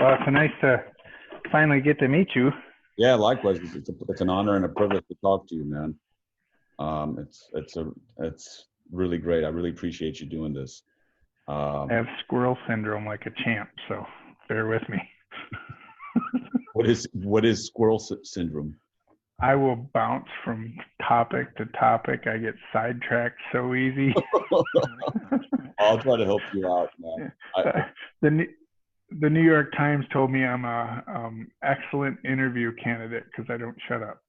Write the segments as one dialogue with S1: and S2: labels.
S1: Well, it's nice to finally get to meet you.
S2: Yeah, likewise. It's an honor and a privilege to talk to you, man. It's really great. I really appreciate you doing this.
S1: I
S2: Um,
S1: have squirrel syndrome like a champ, so bear with me.
S2: what is squirrel syndrome?
S1: I will bounce from topic to topic. I get sidetracked so easy.
S2: I'll try to help you out, man.
S1: the the New York Times told me I'm a excellent interview candidate because I don't shut up.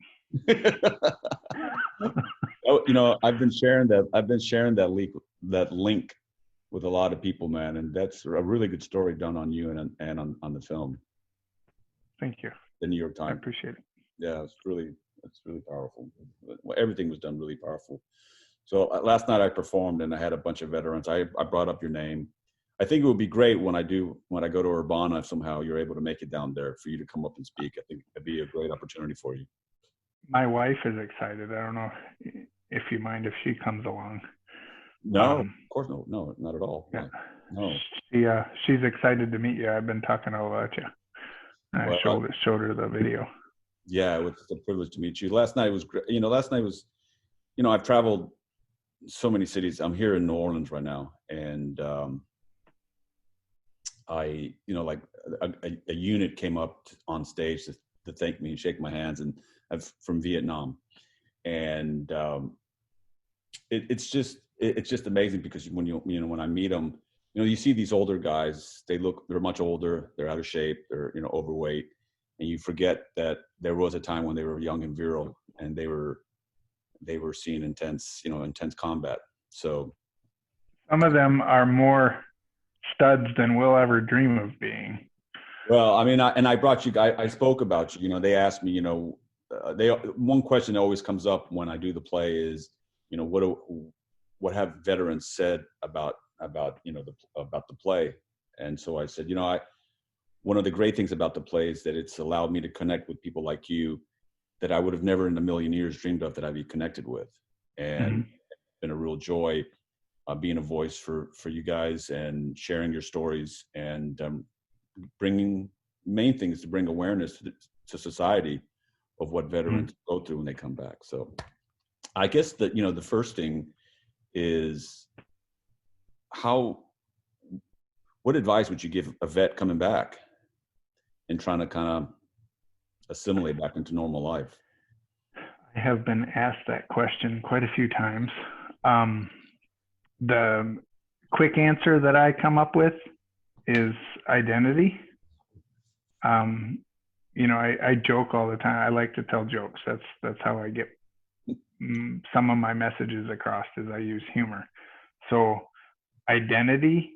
S2: Oh, I've been sharing that link with a lot of people, man, and that's a really good story done on you and on the film,
S1: Thank you.
S2: the New York
S1: I
S2: Times.
S1: appreciate it.
S2: Yeah, it's really powerful. Everything was done really powerful. So last night I performed and I had a bunch of veterans. I brought up your name. I think it would be great when I go to Urbana, if somehow you're able to make it down there, for you to come up and speak. I think it'd be a great opportunity for you.
S1: My wife is excited. I don't know if you mind if she comes along.
S2: No, of course no, not at all.
S1: Yeah.
S2: No.
S1: She's excited to meet you. I've been talking all about you. I
S2: Well,
S1: showed her the video.
S2: yeah, it was a privilege to meet you. Last night was great. Last night was, I've traveled so many cities. I'm here in New Orleans right now, and like a unit came up on stage to thank me and shake my hands, and I'm from Vietnam, and it's just amazing because when I meet them, you see these older guys, they're much older, they're out of shape, they're overweight, and you forget that there was a time when they were young and virile, and they were seeing intense combat. So
S1: some of them are more studs than we'll ever dream of being.
S2: well, I mean, I brought you. I spoke about you. They asked me. One question that always comes up when I do the play is, what have veterans said about the play? And so I said, one of the great things about the play is that it's allowed me to connect with people like you that I would have never in a million years dreamed of that I'd be connected with, and it's been a real joy being a voice for you guys and sharing your stories and bringing main things to bring awareness to society of what veterans go through when they come back. So I guess that, the first thing is what advice would you give a vet coming back and trying to kind of assimilate back into normal life?
S1: I have been asked that question quite a few times. The quick answer that I come up with is identity. I joke all the time. I like to tell jokes. That's how I get some of my messages across, is I use humor. So identity,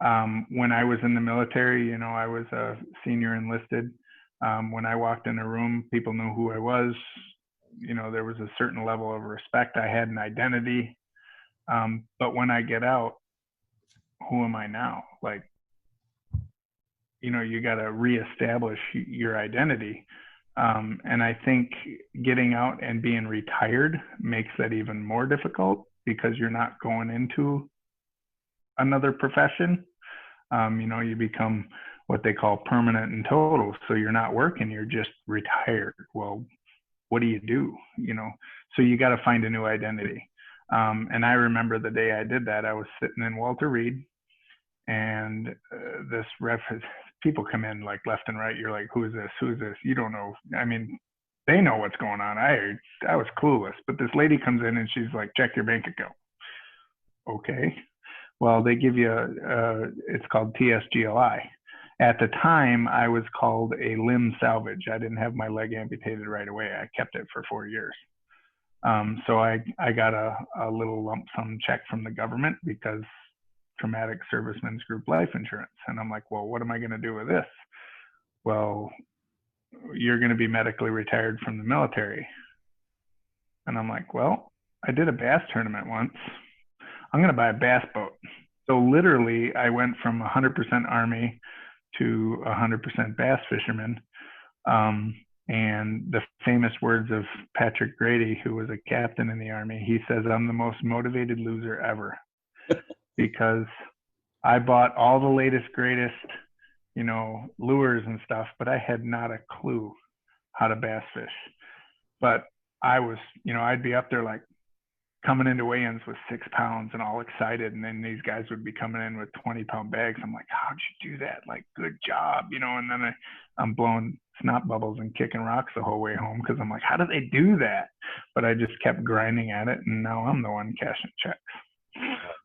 S1: when I was in the military, I was a senior enlisted. When I walked in a room, people knew who I was. There was a certain level of respect. I had an identity. But when I get out, who am I now? Like, you got to reestablish your identity. And I think getting out and being retired makes that even more difficult because you're not going into another profession. You become what they call permanent and total. So you're not working, you're just retired. Well, what do you do? So you got to find a new identity. And I remember the day I did that, I was sitting in Walter Reed, and this people come in like left and right. You're like, who is this? Who is this? You don't know. I mean, they know what's going on. I was clueless, but this lady comes in and she's like, check your bank account. Okay. Well, they give you, it's called TSGLI. At the time, I was called a limb salvage. I didn't have my leg amputated right away. I kept it for 4 years. So I got a little lump sum check from the government because traumatic servicemen's group life insurance. And I'm like, well, what am I going to do with this? Well, you're going to be medically retired from the military. And I'm like, well, I did a bass tournament once. I'm going to buy a bass boat. So literally, I went from 100% Army to 100% bass fisherman. And the famous words of Patrick Grady, who was a captain in the Army, he says, I'm the most motivated loser ever because I bought all the latest, greatest lures and stuff, but I had not a clue how to bass fish. But I was, I'd be up there like coming into weigh-ins with 6 pounds and all excited. And then these guys would be coming in with 20-pound bags. I'm like, how'd you do that? Like, good job, and then I'm blowing snot bubbles and kicking rocks the whole way home because I'm like, how do they do that? But I just kept grinding at it, and now I'm the one cashing checks.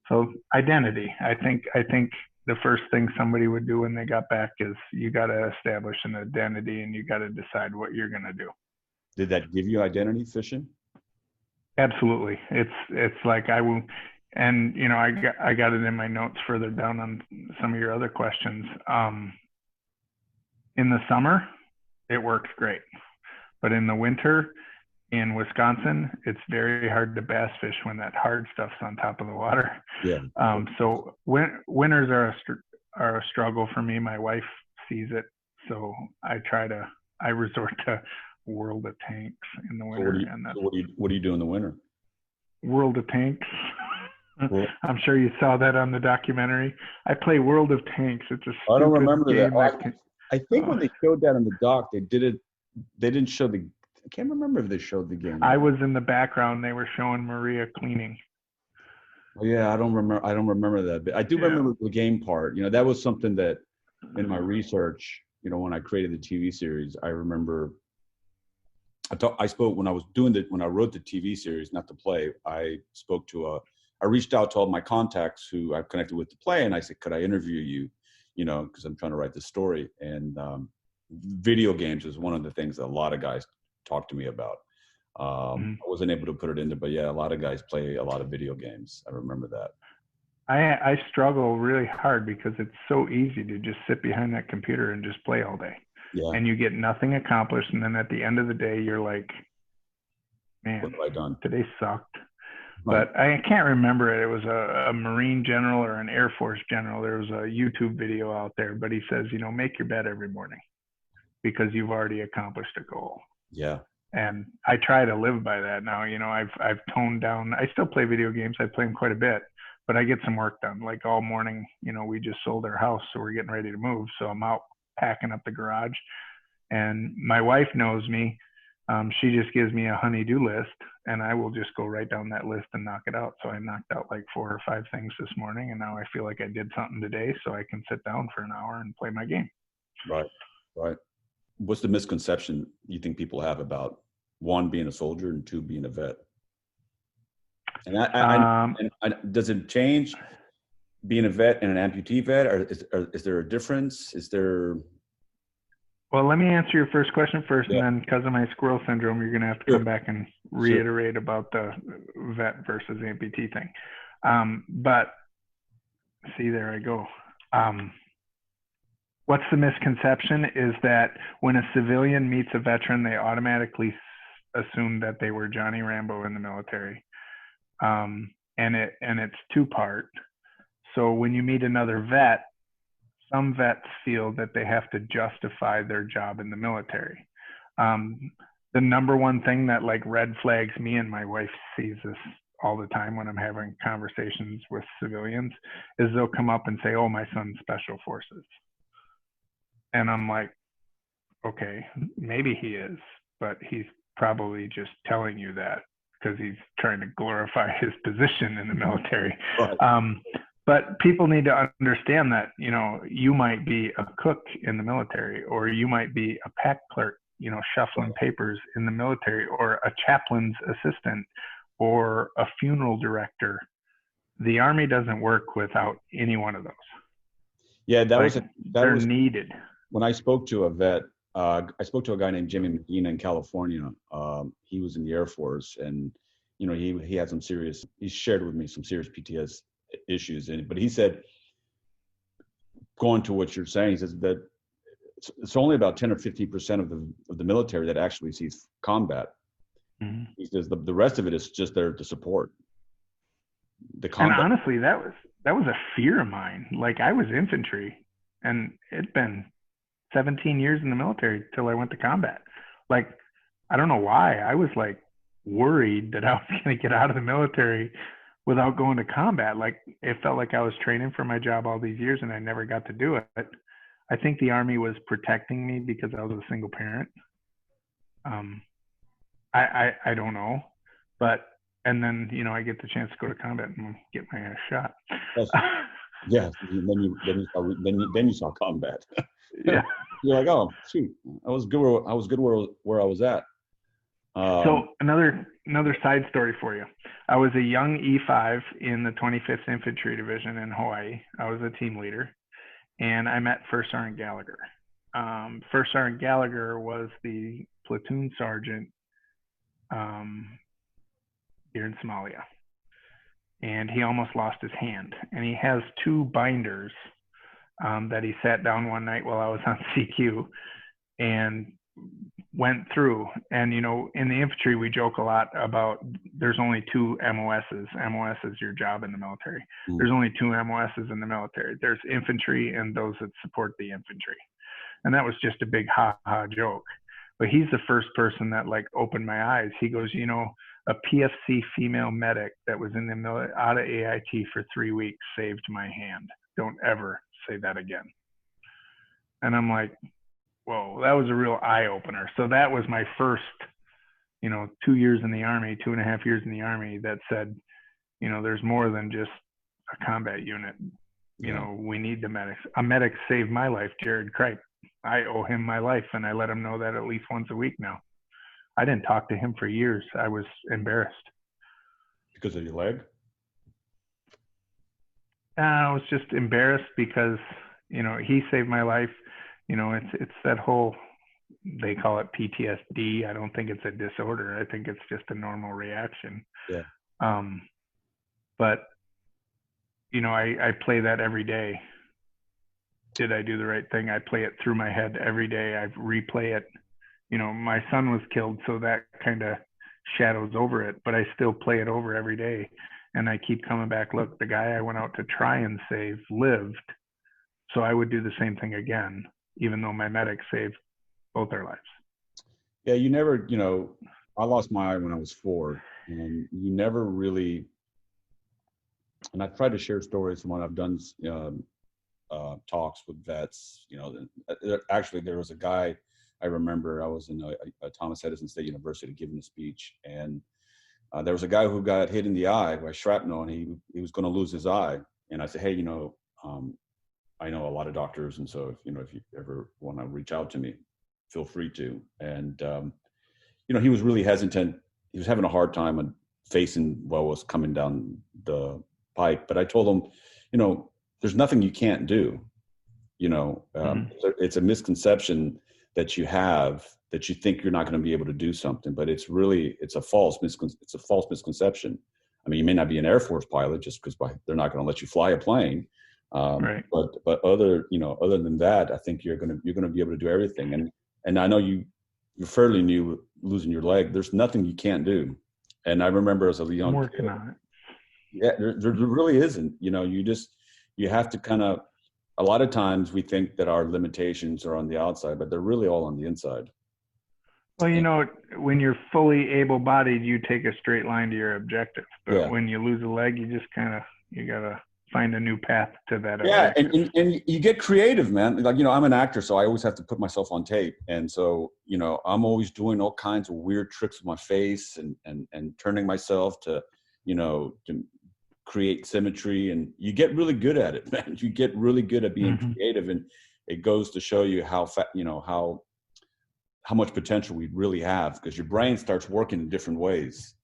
S1: So identity, I think the first thing somebody would do when they got back is you got to establish an identity, and you got to decide what you're going to do.
S2: Did that give you identity, fishing?
S1: Absolutely. It's like I will, and I got it in my notes further down on some of your other questions. In the summer, it works great, but in the winter in Wisconsin, it's very hard to bass fish when that hard stuff's on top of the water.
S2: Yeah.
S1: So winters are a struggle for me. My wife sees it, so I resort to World of Tanks in the winter.
S2: What do you do in the winter?
S1: World of Tanks. I'm sure you saw that on the documentary. I play World of Tanks. It's a stupid
S2: I don't remember
S1: game
S2: that. I think when they showed that on the doc, they didn't show the. I can't remember if they showed the game.
S1: I was in the background. They were showing Maria cleaning.
S2: Oh, yeah, I don't remember that bit. I do remember the game part. That was something that in my research, when I created the TV series, I remember. I spoke when I wrote the TV series, not the play. I reached out to all my contacts who I've connected with the play, and I said, could I interview you? Because I'm trying to write this story. And video games is one of the things that a lot of guys talk to me about. I wasn't able to put it in there, but yeah, a lot of guys play a lot of video games. I remember that.
S1: I struggle really hard because it's so easy to just sit behind that computer and just play all day. Yeah. And you get nothing accomplished. And then at the end of the day, you're like, man, what have I done? Today sucked. Right. But I can't remember it. It was a Marine general or an Air Force general. There was a YouTube video out there, but he says, make your bed every morning because you've already accomplished a goal.
S2: Yeah.
S1: And I try to live by that now. I've toned down. I still play video games. I play them quite a bit, but I get some work done. Like all morning, we just sold our house, so we're getting ready to move. So I'm out packing up the garage, and my wife knows me. She just gives me a honey-do list, and I will just go right down that list and knock it out. So I knocked out like 4 or 5 things this morning, and now I feel like I did something today, so I can sit down for an hour and play my game.
S2: Right. What's the misconception you think people have about 1, being a soldier, and 2, being a vet? And does it change being a vet and an amputee vet, or is there a difference? Is there?
S1: Well, let me answer your first question first, and then because of my squirrel syndrome, you're going to have to come back and reiterate about the vet versus amputee thing. But see, there I go. What's the misconception is that when a civilian meets a veteran, they automatically assume that they were Johnny Rambo in the military. And it's 2-part. So when you meet another vet, some vets feel that they have to justify their job in the military. The number one thing that like red flags me, and my wife sees this all the time when I'm having conversations with civilians, is they'll come up and say, oh, my son's special forces. And I'm like, okay, maybe he is, but he's probably just telling you that because he's trying to glorify his position in the military. Right. But people need to understand that, you might be a cook in the military, or you might be a pack clerk, shuffling papers in the military, or a chaplain's assistant, or a funeral director. The Army doesn't work without any one of those.
S2: Yeah,
S1: they're needed.
S2: When I spoke to a vet, I spoke to a guy named Jimmy Medina in California. He was in the Air Force, and he had he shared with me some serious PTSD issues but he said, going to what you're saying, he says that it's only about 10 or 15% of the military that actually sees combat. Mm-hmm. He says the rest of it is just there to support the combat.
S1: And honestly, that was a fear of mine. Like, I was infantry, and it'd been 17 years in the military till I went to combat. Like, I don't know why. I was like worried that I was going to get out of the military without going to combat. Like, it felt like I was training for my job all these years and I never got to do it. I think the Army was protecting me because I was a single parent. Um, I don't know, but and then I get the chance to go to combat and get my ass shot.
S2: Yes. Yeah. Then you saw combat.
S1: Yeah.
S2: You're like, oh shoot, I was good where I was at.
S1: So another side story for you. I was a young E5 in the 25th Infantry Division in Hawaii. I was a team leader, and I met First Sergeant Gallagher. First Sergeant Gallagher was the platoon sergeant here in Somalia, and he almost lost his hand. And he has two binders that he sat down one night while I was on CQ and went through. And in the infantry we joke a lot about there's only two MOSs. MOS is your job in the military. There's only two MOSs in the military. There's infantry and those that support the infantry. And that was just a big ha-ha joke. But he's the first person that opened my eyes. He goes, a PFC female medic that was in the out of AIT for 3 weeks saved my hand. Don't ever say that again. And I'm like, whoa, that was a real eye opener. So that was my first, 2 years in the Army, 2.5 years in the Army, that said, there's more than just a combat unit. We need the medics. A medic saved my life, Jared Kripe. I owe him my life, and I let him know that at least once a week now. I didn't talk to him for years. I was embarrassed.
S2: Because of your leg?
S1: I was just embarrassed because, he saved my life. It's that whole, they call it PTSD. I don't think it's a disorder. I think it's just a normal reaction.
S2: Yeah.
S1: But, I play that every day. Did I do the right thing? I play it through my head every day. I replay it. My son was killed, so that kind of shadows over it, but I still play it over every day. And I keep coming back, look, the guy I went out to try and save lived, so I would do the same thing again, even though my medic saved both our lives.
S2: Yeah, you never, I lost my eye when I was 4, and you never really, and I've tried to share stories from when I've done talks with vets. Actually, there was a guy, I remember I was in a Thomas Edison State University giving a speech, and there was a guy who got hit in the eye by shrapnel, and he was going to lose his eye. And I said, hey, I know a lot of doctors, and so if you ever want to reach out to me, feel free to. And he was really hesitant. He was having a hard time on facing what was coming down the pipe. But I told him, there's nothing you can't do. It's a misconception that you have, that you think you're not going to be able to do something, but it's a false misconception. I mean, you may not be an Air Force pilot just because they're not going to let you fly a plane.
S1: Right.
S2: But other than that, I think you're going to be able to do everything. And I know you're fairly new losing your leg. There's nothing you can't do. And I remember as a young
S1: I'm working on it.
S2: Yeah, there really isn't. You have to kind of, a lot of times we think that our limitations are on the outside, but they're really all on the inside.
S1: Well, when you're fully able-bodied, you take a straight line to your objective. But when you lose a leg, you just you got to find a new path to that.
S2: Yeah, and you get creative, man. I'm an actor, so I always have to put myself on tape. And so, I'm always doing all kinds of weird tricks with my face and turning myself to create symmetry, and you get really good at it, man. You get really good at being creative, and it goes to show you how much potential we really have, because your brain starts working in different ways.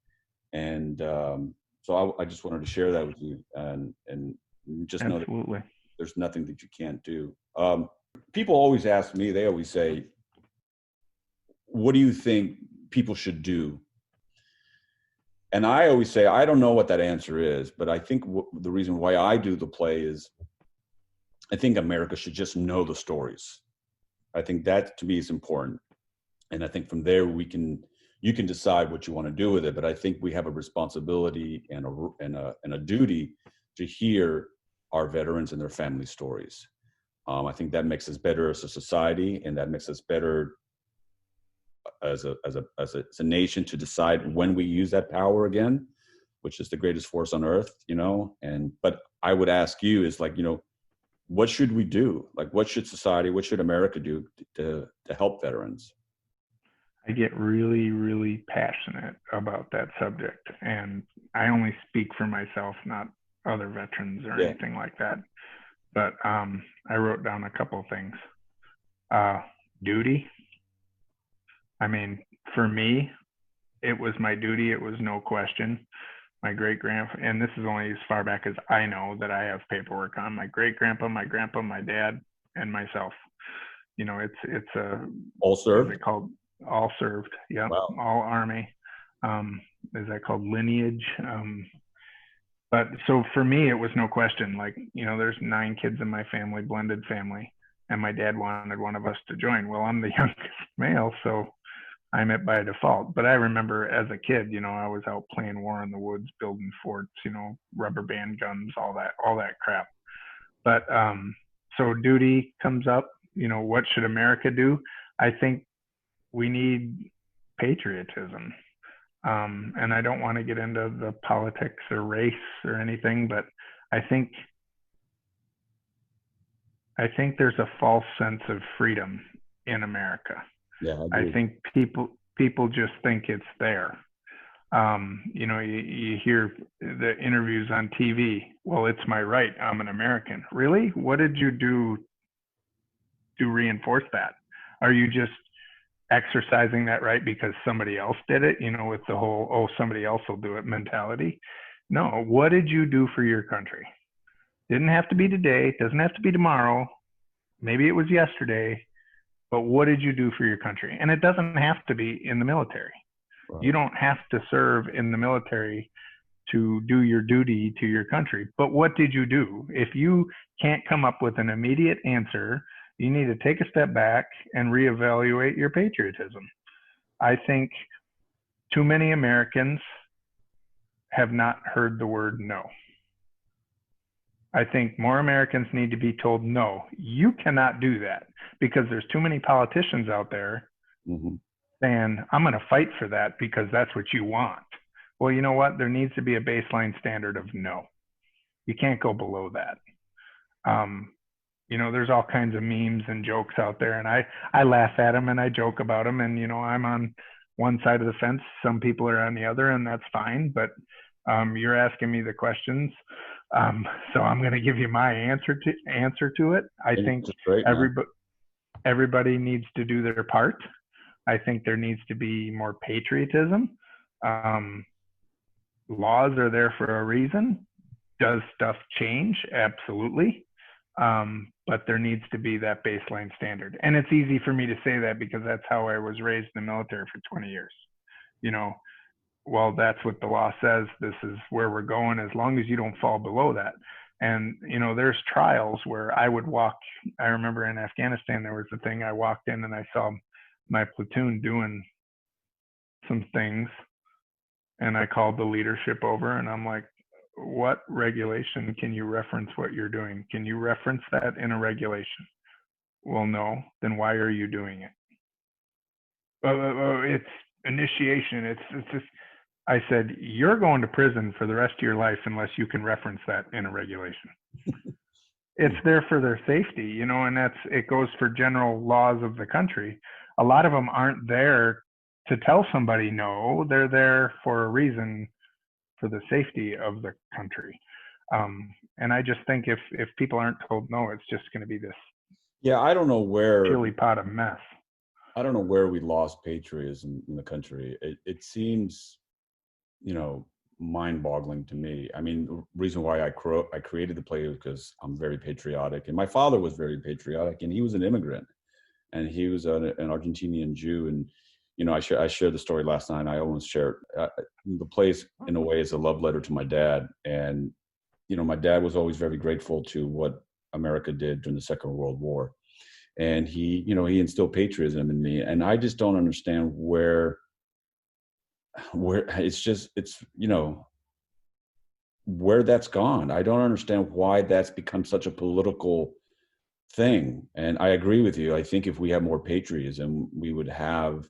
S2: And so I just wanted to share that with you, and just know that there's nothing that you can't do. People always ask me, they always say, what do you think people should do? And I always say, I don't know what that answer is, but I think the reason why I do the play is I think America should just know the stories. I think that to me is important. And I think from there you can decide what you want to do with it. But I think we have a responsibility and a duty to hear our veterans and their family stories. I think that makes us better as a society, and that makes us better as a nation to decide when we use that power again, which is the greatest force on earth, but I would ask you is what should we do? Like, what should society, what should America do to help veterans?
S1: I get really, really passionate about that subject. And I only speak for myself, not other veterans or
S2: Yeah.
S1: anything like that. But I wrote down a couple of things. Duty. I mean, for me, it was my duty. It was no question. My great grandpa, and this is only as far back as I know that I have paperwork on, my great grandpa, my grandpa, my dad, and myself. You know, it's a,
S2: All
S1: what is
S2: served?
S1: it called? All served. Yep.
S2: Wow.
S1: All Army. Is that called lineage? But so for me, it was no question. Like, you know, there's 9 kids in my family, blended family, and my dad wanted one of us to join. Well, I'm the youngest male, so I'm it by default. But I remember as a kid, you know, I was out playing war in the woods, building forts, you know, rubber band guns, all that crap. But so duty comes up. You know, what should America do? I think we need patriotism. And I don't want to get into the politics or race or anything, but I think there's a false sense of freedom in America.
S2: Yeah, I
S1: I
S2: agree.
S1: think people just think it's there. You know, you hear the interviews on TV. Well, it's my right. I'm an American. Really? What did you do to reinforce that? Are you just exercising that right because somebody else did it? You know, with the whole, oh, somebody else will do it mentality. No. What did you do for your country? Didn't have to be today. Doesn't have to be tomorrow. Maybe it was yesterday. But what did you do for your country? And it doesn't have to be in the military.
S2: Right.
S1: You don't have to serve in the military to do your duty to your country. But what did you do? If you can't come up with an immediate answer, you need to take a step back and reevaluate your patriotism. I think too many Americans have not heard the word no. I think more Americans need to be told, no, you cannot do that, because there's too many politicians out there
S2: Mm-hmm.
S1: saying, I'm going to fight for that because that's what you want. Well, you know what? There needs to be a baseline standard of no. You can't go below that. You know, there's all kinds of memes and jokes out there, and I laugh at them and I joke about them. And, you know, I'm on one side of the fence. Some people are on the other, and that's fine. But you're asking me the questions. So I'm going to give you my answer to it. I think
S2: Great,
S1: everybody needs to do their part. I think there needs to be more patriotism. Laws are there for a reason. Does stuff change? Absolutely. But there needs to be that baseline standard. And it's easy for me to say that because that's how I was raised in the military for 20 years. You know, well, that's what the law says. This is where we're going, as long as you don't fall below that. And, you know, there's trials where I would walk. I remember in Afghanistan, there was a thing, I walked in and I saw my platoon doing some things, and I called the leadership over and I'm like, what regulation can you reference what you're doing? Can you reference that in a regulation? Well, no. Then why are you doing it? It's initiation. It's just, I said, you're going to prison for the rest of your life unless you can reference that in a regulation. It's there for their safety, you know, and it goes for general laws of the country. A lot of them aren't there to tell somebody no. They're there for a reason, for the safety of the country. And I just think if people aren't told no, it's just going to be this
S2: I don't know where
S1: chili pot of mess.
S2: I don't know where we lost patriotism in the country. It seems, you know, mind-boggling to me. I mean, the reason why I created the play is because I'm very patriotic, and my father was very patriotic, and he was an immigrant, and he was an Argentinian Jew. And you know, I shared the story last night. I almost shared the play in a way is a love letter to my dad. And you know, my dad was always very grateful to what America did during the Second World War, and he instilled patriotism in me. And I just don't understand where it's you know, where that's gone. I don't understand why that's become such a political thing. And I agree with you. I think if we have more patriotism, we would have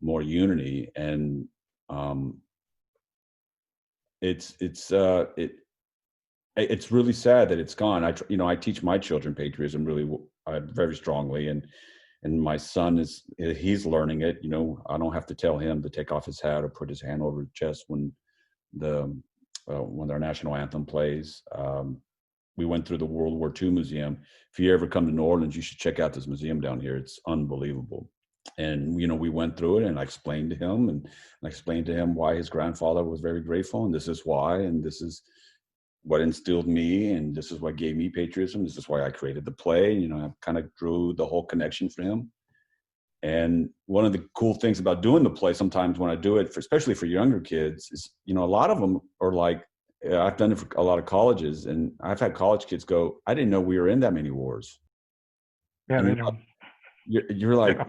S2: more unity. And it it's really sad that it's gone. I teach my children patriotism really very strongly, and my son he's learning it. I don't have to tell him to take off his hat or put his hand over his chest the when our national anthem plays. We went through the World War II museum. If you ever come to New Orleans, you should check out this museum down here. It's unbelievable. And we went through it, and I explained to him, and I explained to him why his grandfather was very grateful, and this is why, and this is what instilled me, and this is what gave me patriotism. This is why I created the play. I kind of drew the whole connection for him. And one of the cool things about doing the play, sometimes when I do it, especially for younger kids, is, a lot of them are like, I've done it for a lot of colleges, and I've had college kids go, I didn't know we were in that many wars.
S1: Yeah,
S2: And
S1: they don't.
S2: You're like,
S1: Yeah.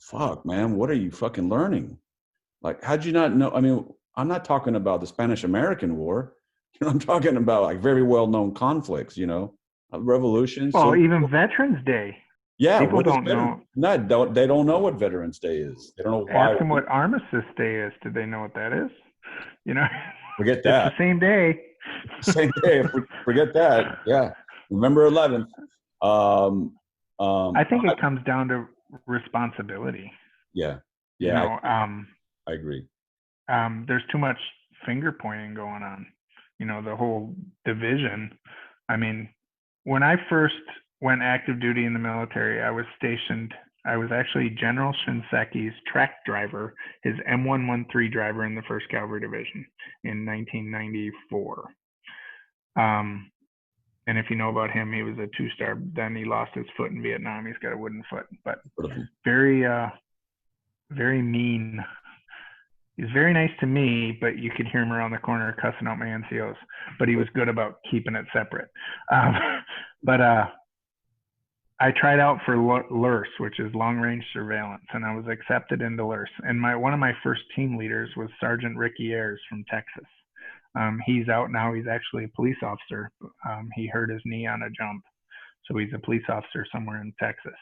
S2: fuck, man, what are you fucking learning? Like, how'd you not know? I mean, I'm not talking about the Spanish-American War. I'm talking about like very well-known conflicts, revolutions.
S1: Well,
S2: So
S1: even Veterans Day.
S2: yeah,
S1: People
S2: what is
S1: don't know.
S2: they don't know what Veterans Day is. They don't know why.
S1: Ask them what Armistice Day is. Do they know what that is?
S2: Forget
S1: It's
S2: that.
S1: the same day.
S2: Same day. Forget that. Yeah. Remember 11th.
S1: I think it comes down to responsibility.
S2: Yeah. Yeah. I agree.
S1: There's too much finger pointing going on. The whole division. I mean, when I first went active duty in the military, I was actually General Shinseki's track driver, his M113 driver in the 1st Cavalry Division in 1994. And if you know about him, he was a 2-star. Then he lost his foot in Vietnam. He's got a wooden foot, but very, very mean. He's very nice to me, but you could hear him around the corner cussing out my NCOs. But he was good about keeping it separate. But I tried out for LURS, which is long range surveillance, and I was accepted into LURS. And one of my first team leaders was Sergeant Ricky Ayers from Texas. He's out now. He's actually a police officer. He hurt his knee on a jump, so he's a police officer somewhere in Texas.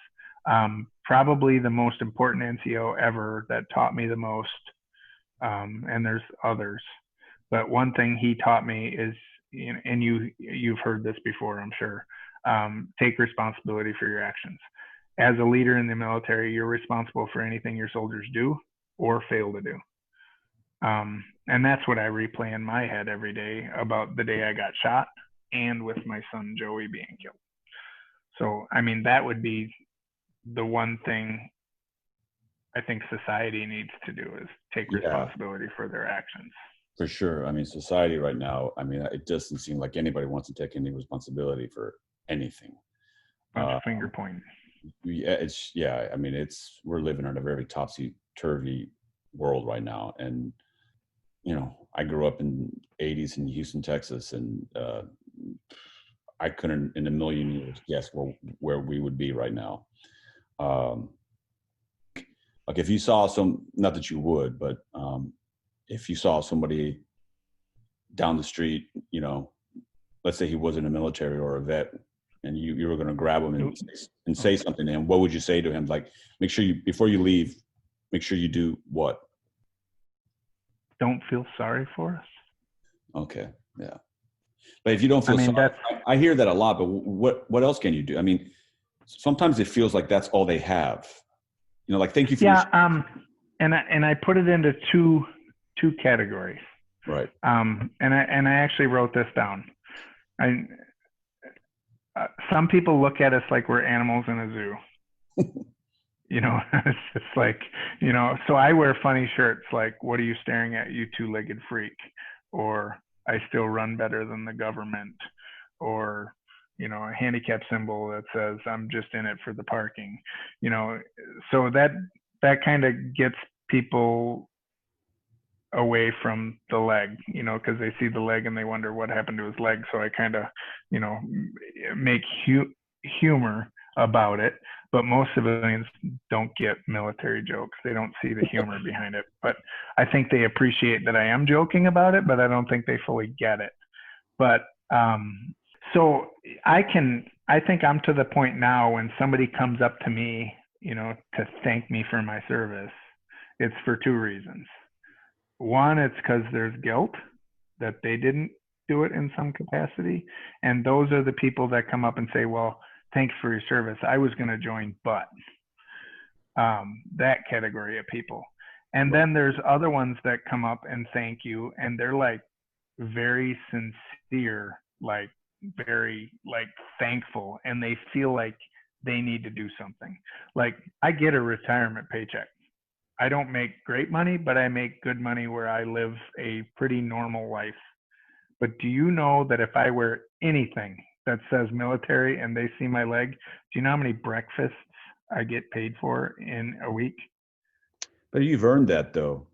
S1: Probably the most important NCO ever that taught me the most. And there's others, but one thing he taught me is, and you've heard this before, I'm sure, take responsibility for your actions. As a leader in the military, you're responsible for anything your soldiers do or fail to do. And that's what I replay in my head every day about the day I got shot and with my son Joey being killed. So, I mean, that would be the one thing I think society needs to do, is take responsibility for their actions.
S2: For sure. I mean, society right now, I mean, it doesn't seem like anybody wants to take any responsibility for anything.
S1: Finger pointing.
S2: Yeah, I mean, we're living in a very topsy-turvy world right now. And, I grew up in the 80s in Houston, Texas, and I couldn't in a million years guess where we would be right now. Like if you saw not that you would, but if you saw somebody down the street, let's say he wasn't a military or a vet, and you were going to grab him and say something to him, what would you say to him? Like, make sure before you leave, make sure you do what?
S1: Don't feel sorry for us.
S2: Okay. Yeah. But if you don't feel sorry, I hear that a lot, but what else can you do? I mean, sometimes it feels like that's all they have. Like, thank you for
S1: and I put it into two categories.
S2: Right.
S1: And I actually wrote this down. Some people look at us like we're animals in a zoo. It's just like, so I wear funny shirts like, what are you staring at, you two-legged freak? Or I still run better than the government. Or, a handicap symbol that says I'm just in it for the parking, so that kind of gets people away from the leg, because they see the leg and they wonder what happened to his leg. So I kind of, make humor about it, but most civilians don't get military jokes. They don't see the humor behind it, but I think they appreciate that I am joking about it, but I don't think they fully get it. But, so I think I'm to the point now when somebody comes up to me, to thank me for my service, it's for two reasons. One, it's because there's guilt that they didn't do it in some capacity. And those are the people that come up and say, well, thanks for your service. I was going to join, but that category of people. And then there's other ones that come up and thank you, and they're like very sincere, like very like thankful, and they feel like they need to do something. Like I get a retirement paycheck. I don't make great money, but I make good money where I live a pretty normal life. But do you know that if I wear anything that says military and they see my leg, do you know how many breakfasts I get paid for in a week?
S2: But you've earned that, though.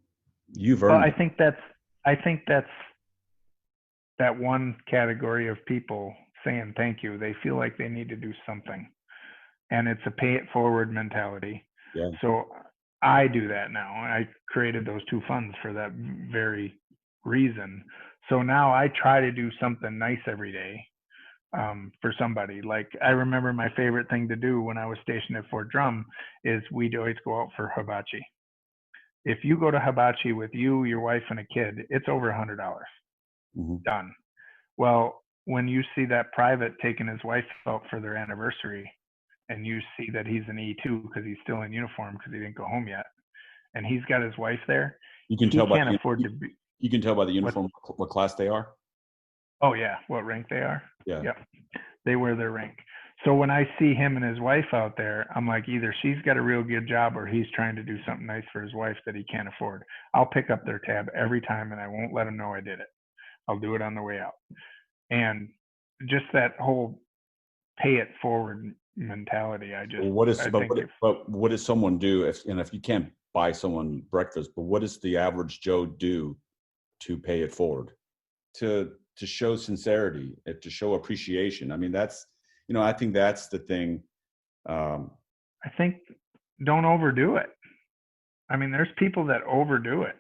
S2: You've
S1: Well,
S2: earned
S1: I
S2: it.
S1: think that's that one category of people saying thank you. They feel like they need to do something, and it's a pay it forward mentality.
S2: Yeah.
S1: So I do that now. I created those two funds for that very reason. So now I try to do something nice every day for somebody. Like I remember my favorite thing to do when I was stationed at Fort Drum is we'd always go out for hibachi. If you go to hibachi with you, your wife, and a kid, it's over $100.
S2: Mm-hmm.
S1: Done. Well, when you see that private taking his wife out for their anniversary, and you see that he's an E2 because he's still in uniform because he didn't go home yet, and he's got his wife there,
S2: You can
S1: he
S2: tell by
S1: can't afford to be.
S2: you can tell by the
S1: What?
S2: uniform what class they are.
S1: Oh yeah, what rank they are?
S2: Yeah.
S1: Yep, they wear their rank. So when I see him and his wife out there, I'm like, either she's got a real good job or he's trying to do something nice for his wife that he can't afford. I'll pick up their tab every time, and I won't let them know I did it. I'll do it on the way out. And just that whole pay it forward mentality.
S2: Well, what is
S1: I
S2: but
S1: think
S2: what does someone do if you can't buy someone breakfast? But what does the average Joe do to pay it forward? To show sincerity, to show appreciation. I mean, I think that's the thing.
S1: I think don't overdo it. I mean, there's people that overdo it.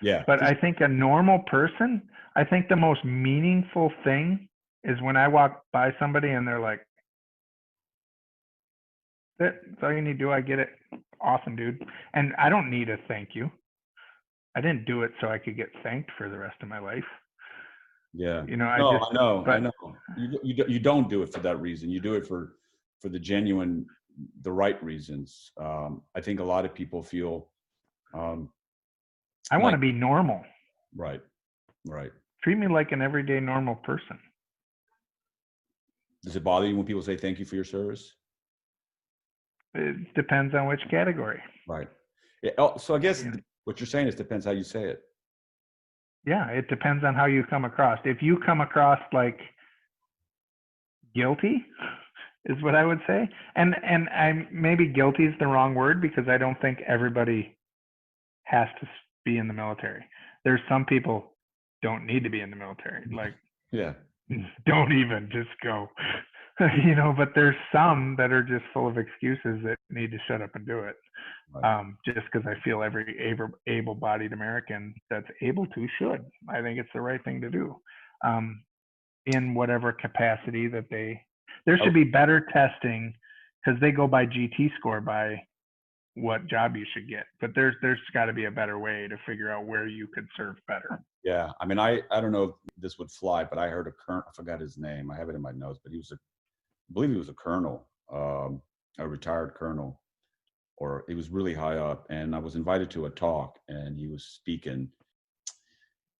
S2: Yeah.
S1: But I think a normal person, I think the most meaningful thing is when I walk by somebody and they're like, that's all you need to do. I get it. Awesome, dude. And I don't need a thank you. I didn't do it so I could get thanked for the rest of my life.
S2: Yeah.
S1: You know,
S2: I know.
S1: but
S2: You don't do it for that reason. You do it for the right reasons. I think a lot of people feel
S1: I want
S2: like
S1: to be normal.
S2: right.
S1: Treat me like an everyday normal person.
S2: Does it bother you when people say thank you for your service?
S1: It depends on which category.
S2: Right. Yeah, so I guess what you're saying is depends how you say it.
S1: Yeah, it depends on how you come across. If you come across like guilty, is what I would say. And I'm maybe guilty is the wrong word because I don't think everybody has to be in the military. There's some people don't need to be in the military. Like,
S2: yeah,
S1: don't even just go. But there's some that are just full of excuses that need to shut up and do it.
S2: right.
S1: Just because I feel every able-bodied American that's able to should. I think it's the right thing to do in whatever capacity that there should be better testing because they go by GT score by what job you should get. But there's got to be a better way to figure out where you could serve better.
S2: Yeah. I mean, I don't know if this would fly, but I heard a colonel, I forgot his name. I have it in my notes, but I believe he was a colonel, a retired colonel, or he was really high up. And I was invited to a talk and he was speaking.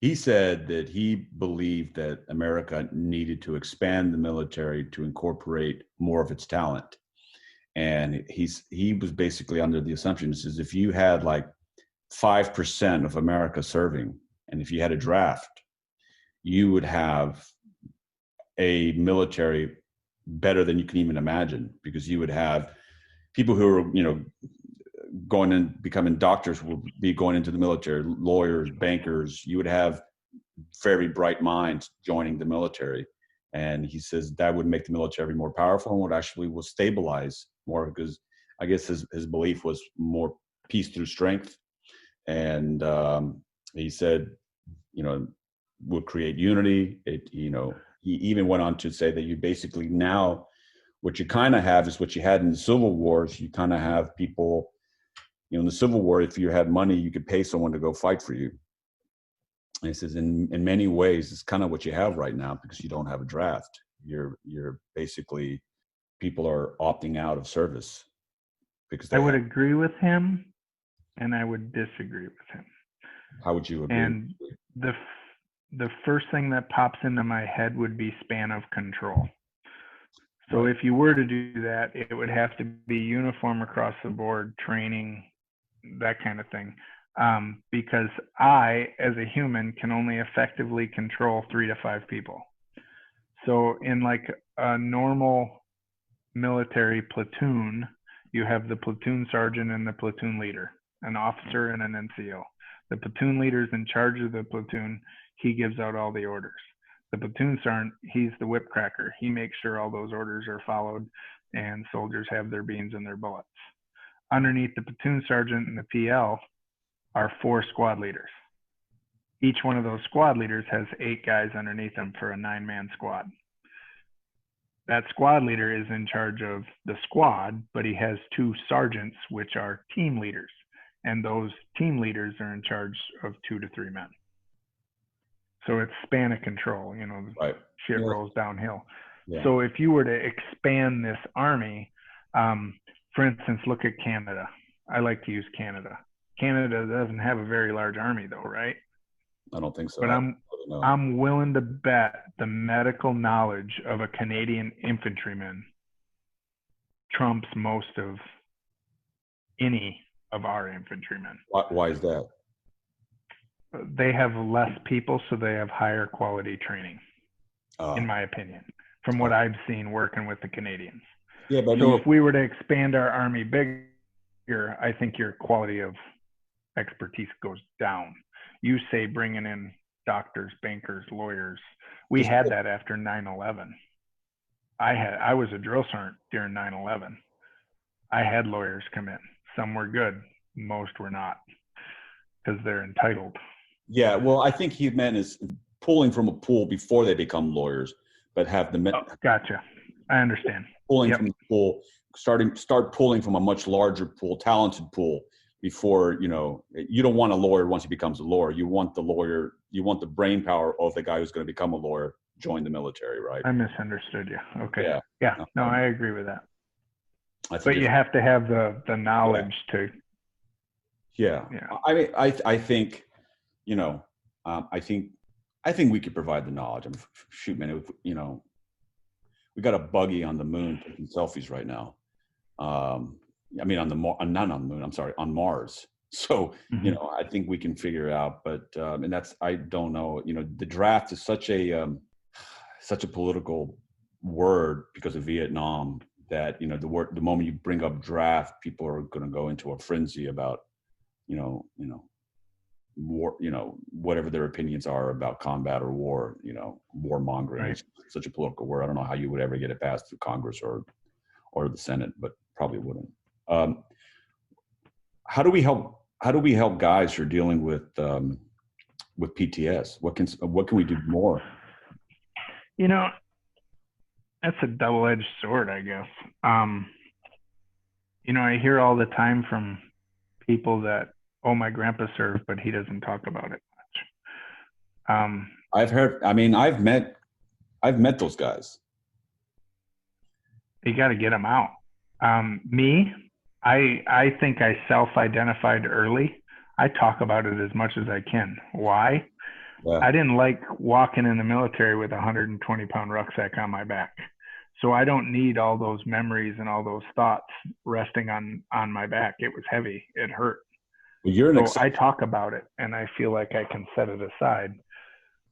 S2: He said that he believed that America needed to expand the military to incorporate more of its talent. And he was basically under the assumption, he says, if you had like 5% of America serving, and if you had a draft, you would have a military better than you can even imagine, because you would have people who are, going and becoming doctors will be going into the military, lawyers, bankers. You would have very bright minds joining the military. And he says that would make the military more powerful and would actually will stabilize more, because I guess his belief was more peace through strength. And he said, would create unity. He even went on to say that you basically now, what you kind of have is what you had in the Civil Wars. You kind of have people, in the Civil War, if you had money, you could pay someone to go fight for you. And he says, in many ways, it's kind of what you have right now because you don't have a draft. You're basically, people are opting out of service because
S1: I would agree with him, and I would disagree with him.
S2: How would you agree?
S1: And the first thing that pops into my head would be span of control. So if you were to do that, it would have to be uniform across the board, training, that kind of thing. Because I, as a human, can only effectively control 3 to 5 people. So in like a normal military platoon, you have the platoon sergeant and the platoon leader, an officer and an NCO. The platoon leader is in charge of the platoon. He gives out all the orders. The platoon sergeant, he's the whip cracker. He makes sure all those orders are followed and soldiers have their beans and their bullets. Underneath the platoon sergeant and the PL are 4 squad leaders. Each one of those squad leaders has 8 guys underneath them for a 9-man squad. That squad leader is in charge of the squad, but he has 2 sergeants, which are team leaders. And those team leaders are in charge of 2 to 3 men. So it's span of control, shit rolls downhill. Yeah. So if you were to expand this army, for instance, look at Canada. I like to use Canada. Canada doesn't have a very large army though, right?
S2: I don't think so.
S1: But I'm willing to bet the medical knowledge of a Canadian infantryman trumps most of any of our infantrymen.
S2: Why is that?
S1: They have less people, so they have higher quality training, in my opinion, from what I've seen working with the Canadians. Yeah, but so if we were to expand our army bigger, I think your quality of expertise goes down. You say bringing in doctors, bankers, lawyers. We had that after 9/11. I was a drill sergeant during 9/11. I had lawyers come in. Some were good, most were not, because they're entitled.
S2: Yeah, well, I think he meant is pulling from a pool before they become lawyers, but have the
S1: gotcha. I understand.
S2: Pulling from the pool, start pulling from a much larger pool, talented pool before, you don't want a lawyer once he becomes a lawyer. You want the lawyer, you want the brain power of the guy who's going to become a lawyer, join the military, right?
S1: I misunderstood you. Okay. Yeah. No, I agree with that.
S2: But
S1: you have to have the knowledge to.
S2: Yeah. I mean, I think, I think we could provide the knowledge. Shoot, man, we got a buggy on the moon taking selfies right now. I mean, not on the moon. I'm sorry, on Mars. So, I think we can figure it out. But and that's, I don't know. The draft is such a political word because of Vietnam that the moment you bring up draft, people are going to go into a frenzy about war, whatever their opinions are about combat or war, warmongering. Right. It's such a political word. I don't know how you would ever get it passed through Congress or the Senate, but probably wouldn't. How do we help guys who are dealing with PTS? What can we do more?
S1: That's a double-edged sword, I guess. I hear all the time from people that, my grandpa served, but he doesn't talk about it much.
S2: I've met those guys.
S1: You got to get them out. I think I self-identified early. I talk about it as much as I can. Why? Yeah. I didn't like walking in the military with a 120-pound rucksack on my back. So I don't need all those memories and all those thoughts resting on my back. It was heavy. It hurt.
S2: Well,
S1: I talk about it, and I feel like I can set it aside.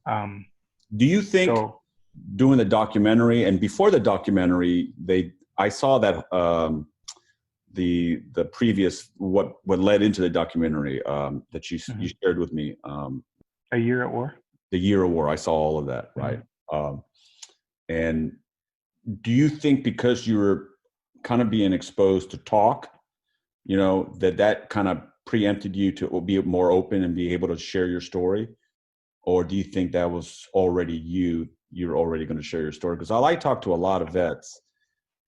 S2: Do you think doing the documentary, and before the documentary, I saw that the previous what led into the documentary that you shared with me.
S1: A Year at War.
S2: The Year of War. I saw all of that, right? And do you think because you were kind of being exposed to talk, that kind of preempted you to be more open and be able to share your story? Or do you think that was already you're already going to share your story? Because I talk to a lot of vets,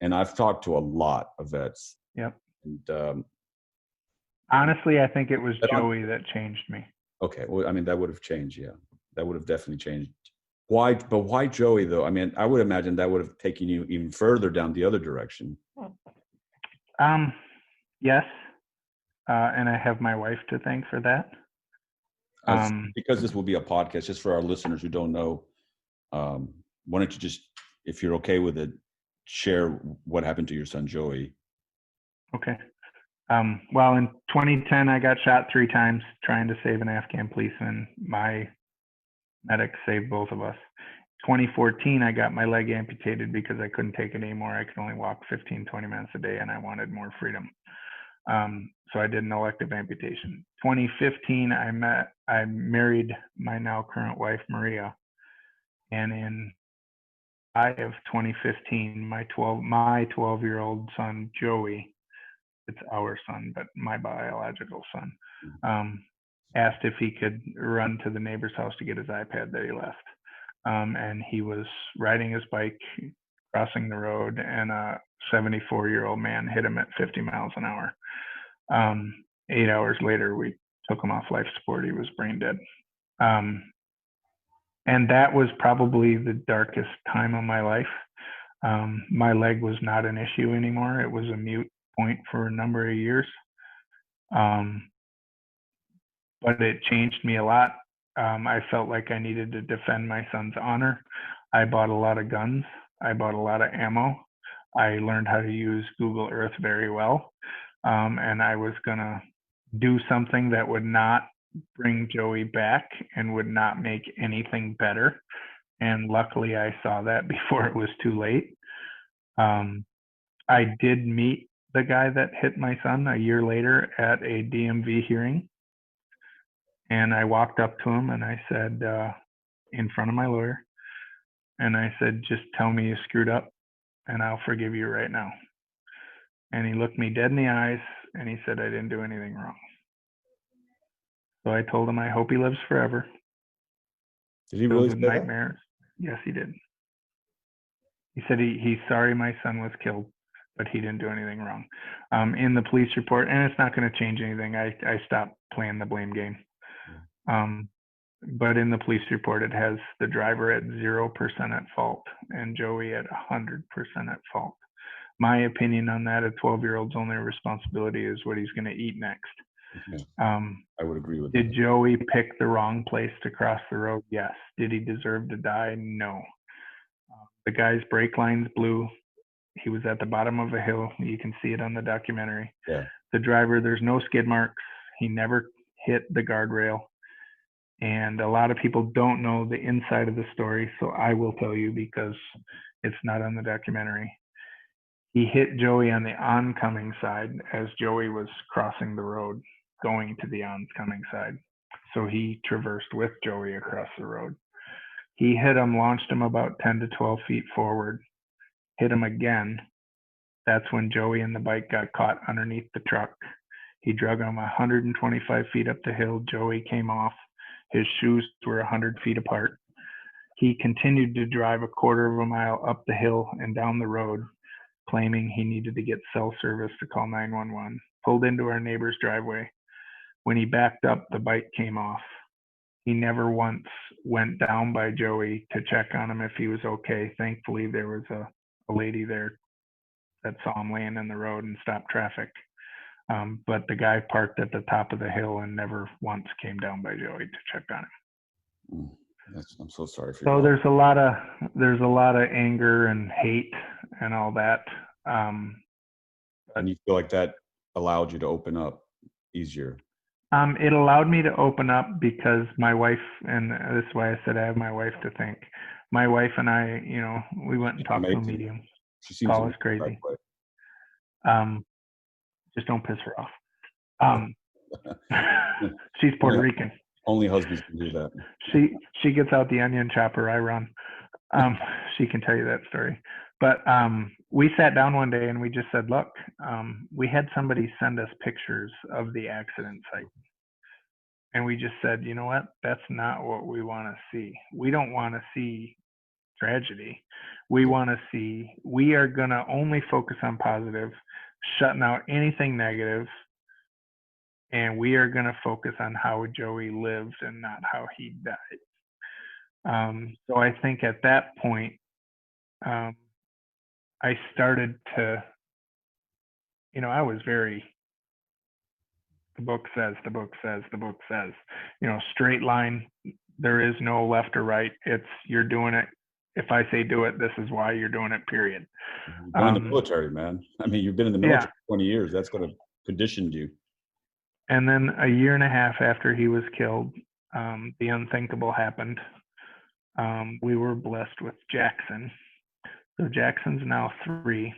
S2: and I've talked to a lot of vets.
S1: Yep.
S2: And
S1: honestly, I think it was Joey that changed me.
S2: Okay. Well, I mean, that would have changed. Yeah. That would have definitely changed. Why, but why Joey though? I mean, I would imagine that would have taken you even further down the other direction.
S1: Yes. And I have my wife to thank for that.
S2: Because this will be a podcast, just for our listeners who don't know, why don't you just, if you're okay with it, share what happened to your son, Joey?
S1: Okay. Well, in 2010, I got shot 3 times trying to save an Afghan policeman. My medic saved both of us. 2014, I got my leg amputated because I couldn't take it anymore. I could only walk 15, 20 minutes a day, and I wanted more freedom. So I did an elective amputation. 2015, I married my now current wife, Maria. And in July of 2015, my 12-year-old son, Joey, it's our son, but my biological son, asked if he could run to the neighbor's house to get his iPad that he left. And he was riding his bike, crossing the road, and a 74-year-old man hit him at 50 miles an hour. 8 hours later, we took him off life support. He was brain dead. And that was probably the darkest time of my life. My leg was not an issue anymore. It was a mute point for a number of years. But it changed me a lot. I felt like I needed to defend my son's honor. I bought a lot of guns. I bought a lot of ammo. I learned how to use Google Earth very well. And I was going to do something that would not bring Joey back and would not make anything better. And luckily, I saw that before it was too late. I did meet the guy that hit my son a year later at a DMV hearing. And I walked up to him and I said, in front of my lawyer, and I said, just tell me you screwed up and I'll forgive you right now. And he looked me dead in the eyes and he said, I didn't do anything wrong. So I told him, I hope he lives forever.
S2: Did he really
S1: with
S2: say
S1: nightmares? That? Yes, he did. He said he's sorry my son was killed, but he didn't do anything wrong. In the police report, and it's not going to change anything. I stopped playing the blame game. But in the police report, it has the driver at 0% at fault and Joey at 100% at fault. My opinion on that, a 12-year-old's only responsibility is what he's going to eat next.
S2: I would agree with that.
S1: Did Joey pick the wrong place to cross the road? Yes. Did he deserve to die? No. The guy's brake lines blew. He was at the bottom of a hill. You can see it on the documentary.
S2: Yeah.
S1: The driver, there's no skid marks. He never hit the guardrail. And a lot of people don't know the inside of the story, so I will tell you because it's not on the documentary. He hit Joey on the oncoming side as Joey was crossing the road, going to the oncoming side. So he traversed with Joey across the road. He hit him, launched him about 10 to 12 feet forward, hit him again. That's when Joey and the bike got caught underneath the truck. He drug him 125 feet up the hill. Joey came off. His shoes were 100 feet apart. He continued to drive a quarter of a mile up the hill and down the road, claiming he needed to get cell service to call 911. Pulled into our neighbor's driveway. When he backed up, the bike came off. He never once went down by Joey to check on him if he was okay. Thankfully, there was a lady there that saw him laying in the road and stopped traffic. But the guy parked at the top of the hill and never once came down by Joey to check on him.
S2: I'm so sorry for you.
S1: So there's a lot of anger and hate and all that.
S2: And you feel like that allowed you to open up easier?
S1: It allowed me to open up because my wife, and this is why I said I have my wife to thank. My wife and I, we went and talked to a medium.
S2: She seems
S1: call us crazy. Just don't piss her off. She's Puerto Rican.
S2: Only husbands can do that.
S1: She gets out the onion chopper. I run. She can tell you that story. But we sat down one day and we just said, look, we had somebody send us pictures of the accident site. And we just said, you know what? That's not what we want to see. We don't want to see tragedy. We want to see, we are going to only focus on positive, shutting out anything negative, and we are going to focus on how Joey lives and not how he died. So I think at that point, I started to, I was very, the book says, the book says, the book says, straight line. There is no left or right. It's, you're doing it. If I say do it, this is why you're doing it, period.
S2: You're going in the military, man. I mean, you've been in the military for 20 years. That's going to condition you.
S1: And then a year and a half after he was killed, the unthinkable happened. We were blessed with Jackson. So Jackson's now 3.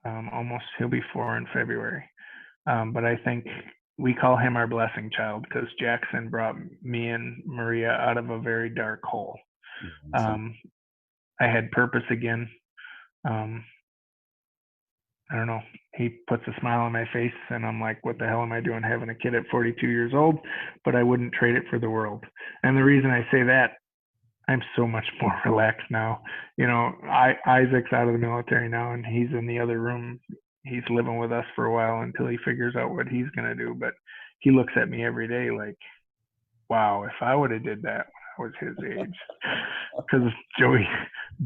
S1: Almost, he'll be 4 in February. But I think we call him our blessing child because Jackson brought me and Maria out of a very dark hole. I had purpose again. I don't know. He puts a smile on my face and I'm like, what the hell am I doing having a kid at 42 years old? But I wouldn't trade it for the world. And the reason I say that, I'm so much more relaxed now. Isaac's out of the military now and he's in the other room. He's living with us for a while until he figures out what he's going to do. But he looks at me every day like, wow, if I would have did that when I was his age. Because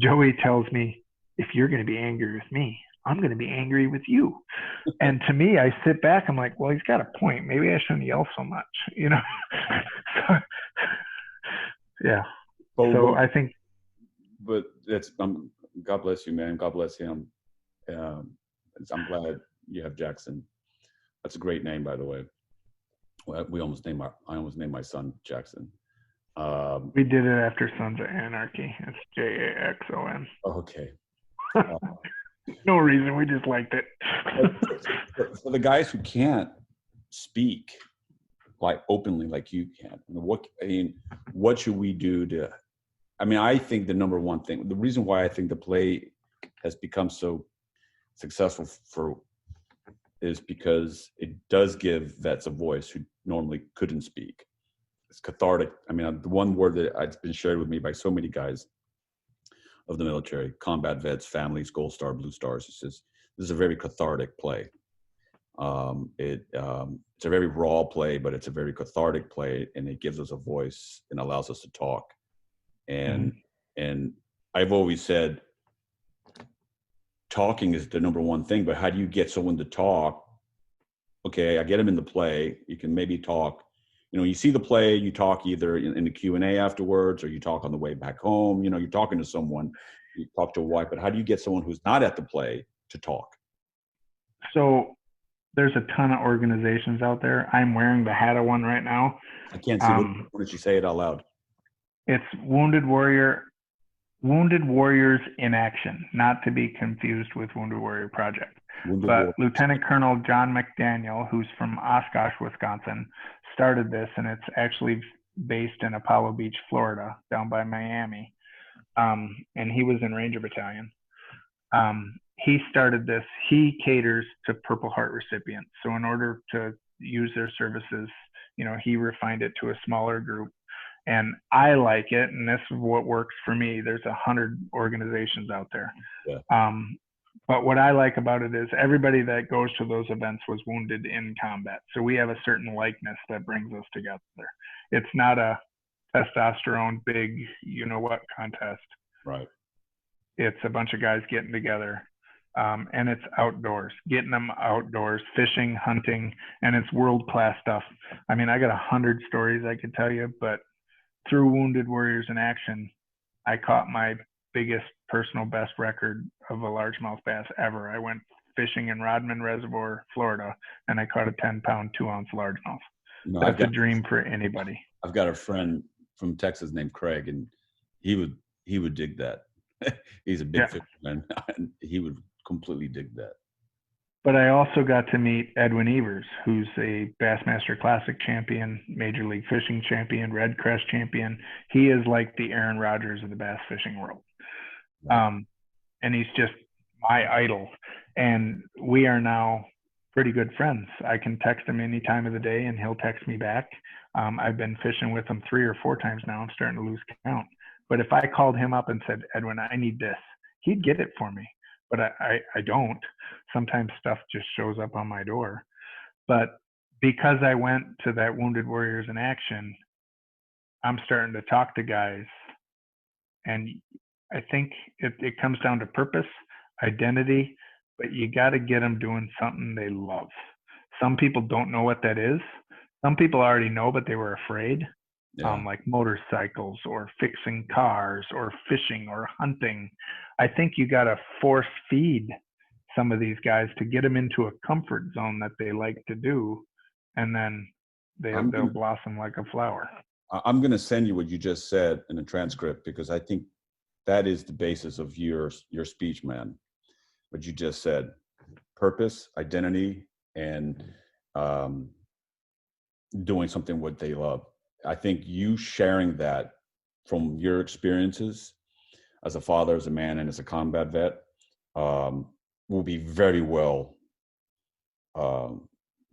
S1: Joey tells me, if you're going to be angry with me, I'm going to be angry with you. And to me, I sit back, I'm like, well, he's got a point. Maybe I shouldn't yell so much, Yeah. So I think.
S2: But that's, God bless you, man. God bless him. I'm glad you have Jackson. That's a great name, by the way. Well, I almost named my son Jackson.
S1: We did it after Sons of Anarchy. It's Jaxon.
S2: Okay.
S1: No reason. We just liked it.
S2: For the guys who can't speak like openly like you can, what should we do to? I think the number one thing, the reason why I think the play has become so successful is because it does give vets a voice who normally couldn't speak. It's cathartic. The one word that it's been shared with me by so many guys of the military, combat vets, families, Gold Star, Blue Stars. It says this is a very cathartic play. It's a very raw play, but it's a very cathartic play, and it gives us a voice and allows us to talk. And I've always said, talking is the number one thing, but how do you get someone to talk? Okay, I get them in the play. You can maybe talk. You see the play, you talk either in the Q&A afterwards, or you talk on the way back home. You're talking to someone, you talk to a wife, but how do you get someone who's not at the play to talk?
S1: So there's a ton of organizations out there. I'm wearing the hat of one right now.
S2: I can't see. Why don't you say it out loud?
S1: It's Wounded Warriors in Action, not to be confused with Wounded Warrior Project. Lieutenant Colonel John McDaniel, who's from Oshkosh, Wisconsin, started this, and it's actually based in Apollo Beach, Florida, down by Miami. And he was in Ranger Battalion. He started this. He caters to Purple Heart recipients. So in order to use their services, he refined it to a smaller group. And I like it, and this is what works for me. There's 100 organizations out there. Yeah. But what I like about it is everybody that goes to those events was wounded in combat. So we have a certain likeness that brings us together. It's not a testosterone big, what contest.
S2: Right.
S1: It's a bunch of guys getting together. And it's outdoors, getting them outdoors, fishing, hunting, and it's world-class stuff. I got 100 stories I could tell you, but through Wounded Warriors in Action, I caught my biggest personal best record of a largemouth bass ever. I went fishing in Rodman Reservoir, Florida, and I caught a 10-pound, 2-ounce largemouth. That's a dream for anybody.
S2: I've got a friend from Texas named Craig, and he would dig that. He's a big fisherman, and he would completely dig that.
S1: But I also got to meet Edwin Evers, who's a Bassmaster Classic champion, Major League Fishing champion, Red Crest champion. He is like the Aaron Rodgers of the bass fishing world. And he's just my idol. And we are now pretty good friends. I can text him any time of the day and he'll text me back. I've been fishing with him 3 or 4 times now. I'm starting to lose count. But if I called him up and said, Edwin, I need this, he'd get it for me. But I don't. Sometimes stuff just shows up on my door. But because I went to that Wounded Warriors in Action, I'm starting to talk to guys, and I think it comes down to purpose, identity, but you got to get them doing something they love. Some people don't know what that is. Some people already know, but they were afraid,
S2: Yeah.
S1: like motorcycles or fixing cars or fishing or hunting. I think you got to force feed some of these guys to get them into a comfort zone that they like to do, and then they'll blossom like a flower.
S2: I'm going to send you what you just said in a transcript, because I think that is the basis of your speech, man. What you just said: purpose, identity, and doing something what they love. I think you sharing that from your experiences as a father, as a man, and as a combat vet will be very well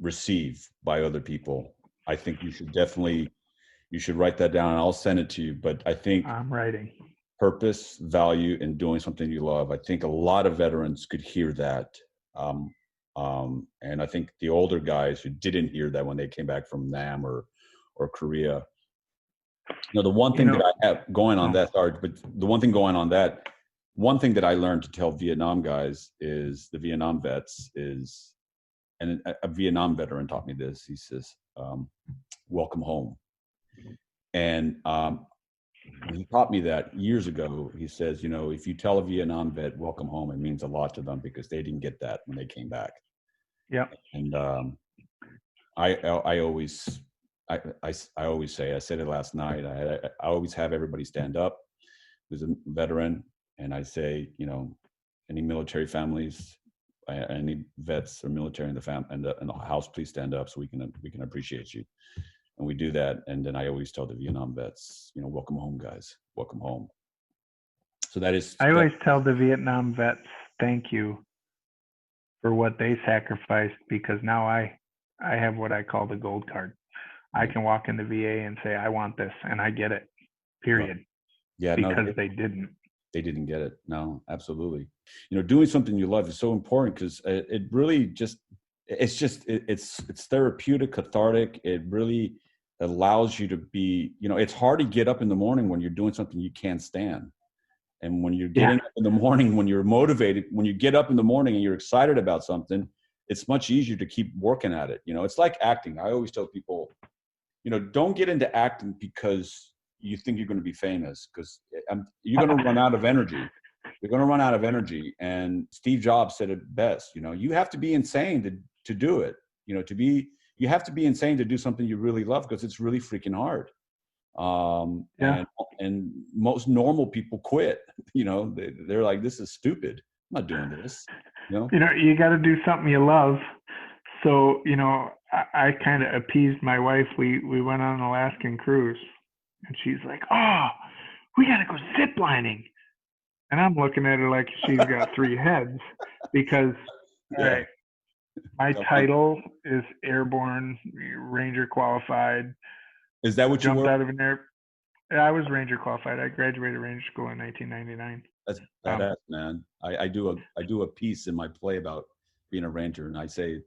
S2: received by other people. I think you should write that down, and I'll send it to you. But I think
S1: I'm writing.
S2: Purpose, value, and doing something you love. I think a lot of veterans could hear that. And I think the older guys who didn't hear that when they came back from Nam or Korea. The one thing that I have going on that, sorry, but the one thing going on that, one thing that I learned to tell Vietnam guys is, the Vietnam vets is, and a Vietnam veteran taught me this. He says, welcome home. And he taught me that years ago. He says, if you tell a Vietnam vet welcome home, it means a lot to them, because they didn't get that when they came back.
S1: Yeah.
S2: And I always say, I said it last night, I always have everybody stand up who's a veteran, and I say, any military families, any vets or military in the house, please stand up so we can appreciate you. And we do that. And then I always tell the Vietnam vets, welcome home, guys, welcome home. So I
S1: always tell the Vietnam vets, thank you for what they sacrificed, because now I have what I call the gold card. I can walk in the VA and say, I want this, and I get it, period.
S2: Yeah,
S1: because they didn't.
S2: They didn't get it. No, absolutely. Doing something you love is so important, because it really it's therapeutic, cathartic. It really allows you to be, it's hard to get up in the morning when you're doing something you can't stand. And when you're getting up in the morning, when you're motivated, when you get up in the morning and you're excited about something, it's much easier to keep working at it. It's like acting. I always tell people, don't get into acting because you think you're going to be famous, because you're going to run out of energy. You're going to run out of energy. And Steve Jobs said it best, you have to be insane to do it. You have to be insane to do something you really love, because it's really freaking hard. And most normal people quit. They're like, this is stupid, I'm not doing this.
S1: You got to do something you love. So I kind of appeased my wife. We went on an Alaskan cruise, and she's like, oh, we got to go zip lining. And I'm looking at her like she's got three heads, because my title is Airborne Ranger Qualified.
S2: Is that what you were?
S1: Out of an air. I was Ranger Qualified. I graduated Ranger School in 1999.
S2: That's badass, man. I do a piece in my play about being a Ranger, and I say,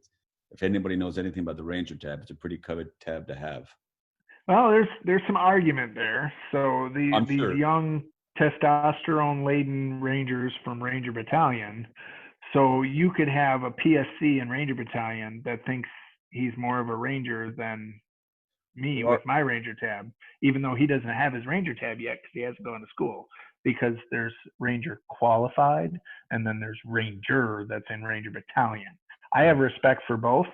S2: if anybody knows anything about the Ranger tab, it's a pretty coveted tab to have.
S1: Well, there's some argument there. So these young testosterone-laden Rangers from Ranger Battalion. So you could have a PSC in Ranger Battalion that thinks he's more of a Ranger than me with my Ranger tab, even though he doesn't have his Ranger tab yet because he hasn't gone to school. Because there's Ranger Qualified, and then there's Ranger that's in Ranger Battalion. I have respect for both.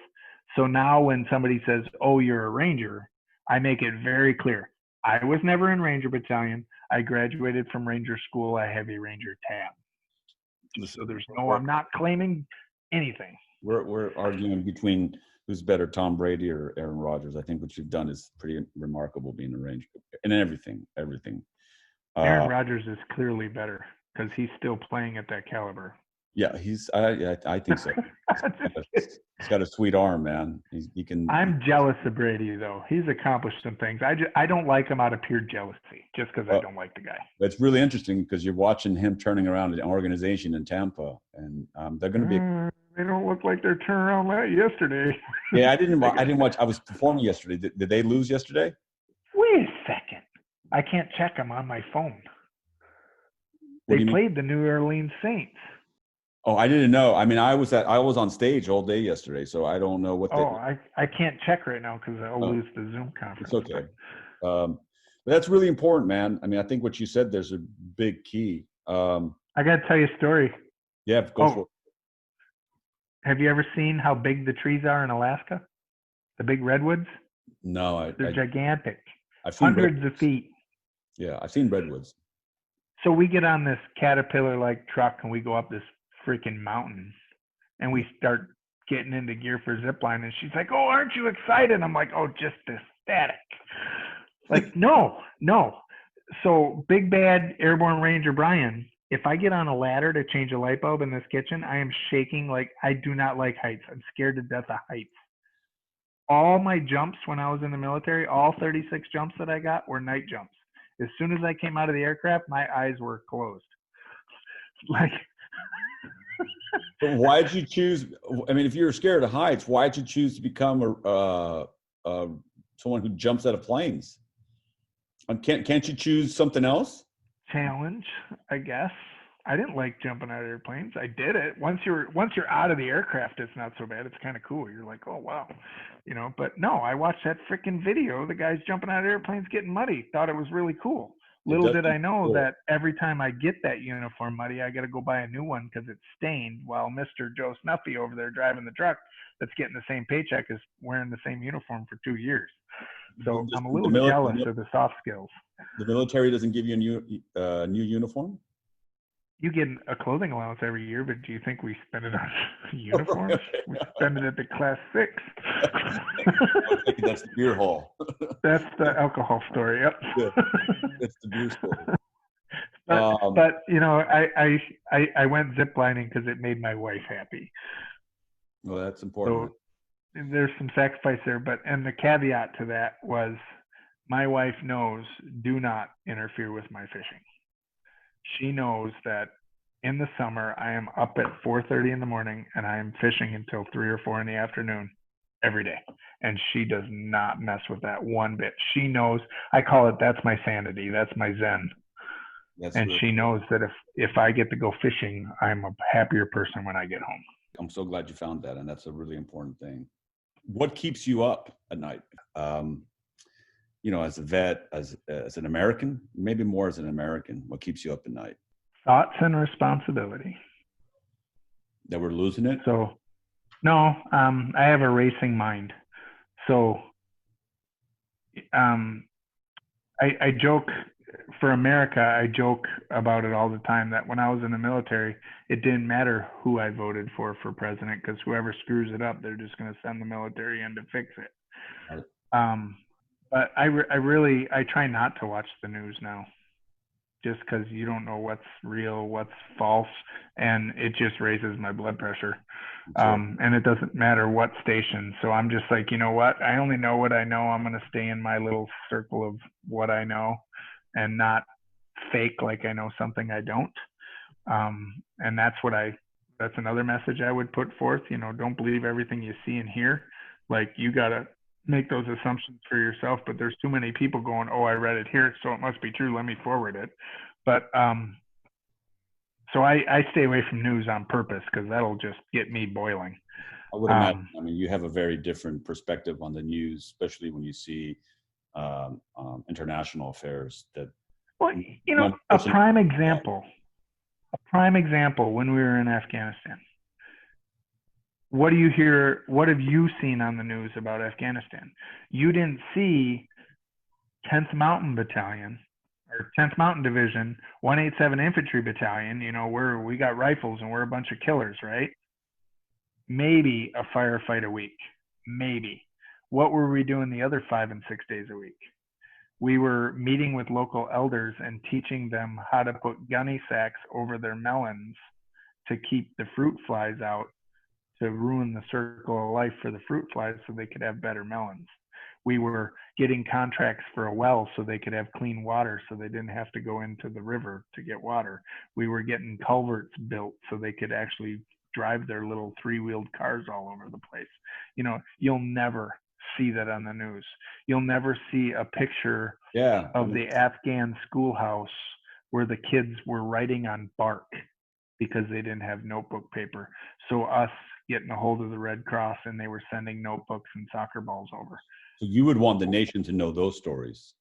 S1: So now when somebody says, oh, you're a Ranger, I make it very clear. I was never in Ranger Battalion. I graduated from Ranger School. I have a Ranger tab. So there's I'm not claiming anything.
S2: We're arguing between who's better, Tom Brady or Aaron Rodgers. I think what you've done is pretty remarkable, being a Ranger and everything.
S1: Aaron Rodgers is clearly better because he's still playing at that caliber.
S2: Yeah, I think so. He's got a sweet arm, man. He can.
S1: I'm jealous of Brady though. He's accomplished some things. I don't like him out of pure jealousy, just because I don't like the guy.
S2: It's really interesting because you're watching him turning around an organization in Tampa, and they're going to be.
S1: They don't look like they're turning around that yesterday.
S2: Yeah, I didn't watch. I was performing yesterday. Did they lose yesterday?
S1: Wait a second. I can't check them on my phone. They played the New Orleans Saints.
S2: Oh, I didn't know. I mean, I was on stage all day yesterday, so I don't know what.
S1: I can't check right now because I'll lose the Zoom conference.
S2: It's okay. But that's really important, man. I mean, I think what you said there's a big key.
S1: I got to tell you a story.
S2: Yeah, go for it.
S1: Have you ever seen how big the trees are in Alaska? The big redwoods?
S2: No,
S1: they're gigantic.
S2: I've seen
S1: hundreds of feet.
S2: Yeah, I've seen redwoods.
S1: So we get on this Caterpillar-like truck and we go up this freaking mountain, and we start getting into gear for zip line. And she's like, "Oh, aren't you excited?" I'm like, "Oh, just ecstatic." Like, no. So Big Bad Airborne Ranger Brian, if I get on a ladder to change a light bulb in this kitchen, I am shaking. Like, I do not like heights. I'm scared to death of heights. All my jumps when I was in the military, all 36 jumps that I got were night jumps. As soon as I came out of the aircraft, my eyes were closed. Like,
S2: but why did you choose? I mean, if you were scared of heights, why did you choose to become someone who jumps out of planes? Can't you choose something else?
S1: Challenge, I guess. I didn't like jumping out of airplanes. I did it. Once you're out of the aircraft, it's not so bad. It's kind of cool. You're like, oh wow, But no, I watched that freaking video. The guys jumping out of airplanes getting muddy. Thought it was really cool. Little did I know that every time I get that uniform muddy, I got to go buy a new one because it's stained. While Mr. Joe Snuffy over there driving the truck, that's getting the same paycheck, is wearing the same uniform for 2 years. So I'm a little jealous of the soft skills.
S2: The military doesn't give you a new uniform?
S1: You get a clothing allowance every year, but do you think we spend it on uniforms? We spend it at the Class 6.
S2: That's the beer hall.
S1: That's the alcohol story. Yep.
S2: Yeah, that's the beer story.
S1: But I went ziplining because it made my wife happy.
S2: Well, that's important.
S1: So there's some sacrifice there, and the caveat to that was my wife knows, do not interfere with my fishing. She knows that in the summer I am up at 4:30 in the morning and I am fishing until 3 or 4 in the afternoon every day. And she does not mess with that one bit. She knows, I call it, that's my sanity. That's my Zen. She knows that if I get to go fishing, I'm a happier person when I get home.
S2: I'm so glad you found that. And that's a really important thing. What keeps you up at night? As a vet, as an American, maybe more as an American, what keeps you up at night?
S1: Thoughts and responsibility.
S2: That we're losing it?
S1: So, no, I have a racing mind. So, I joke, for America, I joke about it all the time that when I was in the military, it didn't matter who I voted for president, because whoever screws it up, they're just going to send the military in to fix it. Right. But I try not to watch the news now, just because you don't know what's real, what's false, and it just raises my blood pressure. Sure. And it doesn't matter what station. So I'm just like, you know what? I only know what I know. I'm going to stay in my little circle of what I know and not fake like I know something I don't. And that's another message I would put forth. Don't believe everything you see and hear. Like, you got to make those assumptions for yourself, but there's too many people going, oh, I read it here, so it must be true, let me forward it. But so I stay away from news on purpose, because that'll just get me boiling.
S2: I would imagine. I mean, you have a very different perspective on the news, especially when you see international affairs. A prime example when we were in Afghanistan. What do you hear? What have you seen on the news about Afghanistan? You didn't see 10th Mountain Battalion or 10th Mountain Division, 187 Infantry Battalion, we got rifles and we're a bunch of killers, right? Maybe a firefight a week, maybe. What were we doing the other 5 and 6 days a week? We were meeting with local elders and teaching them how to put gunny sacks over their melons
S1: to keep the fruit flies out, to ruin the circle of life for the fruit flies so they could have better melons. We were getting contracts for a well so they could have clean water so they didn't have to go into the river to get water. We were getting culverts built so they could actually drive their little three-wheeled cars all over the place. You know, you'll never see that on the news. You'll never see a picture of the Afghan schoolhouse where the kids were writing on bark because they didn't have notebook paper. So us getting a hold of the Red Cross and they were sending notebooks and soccer balls over.
S2: So you would want the nation to know those stories.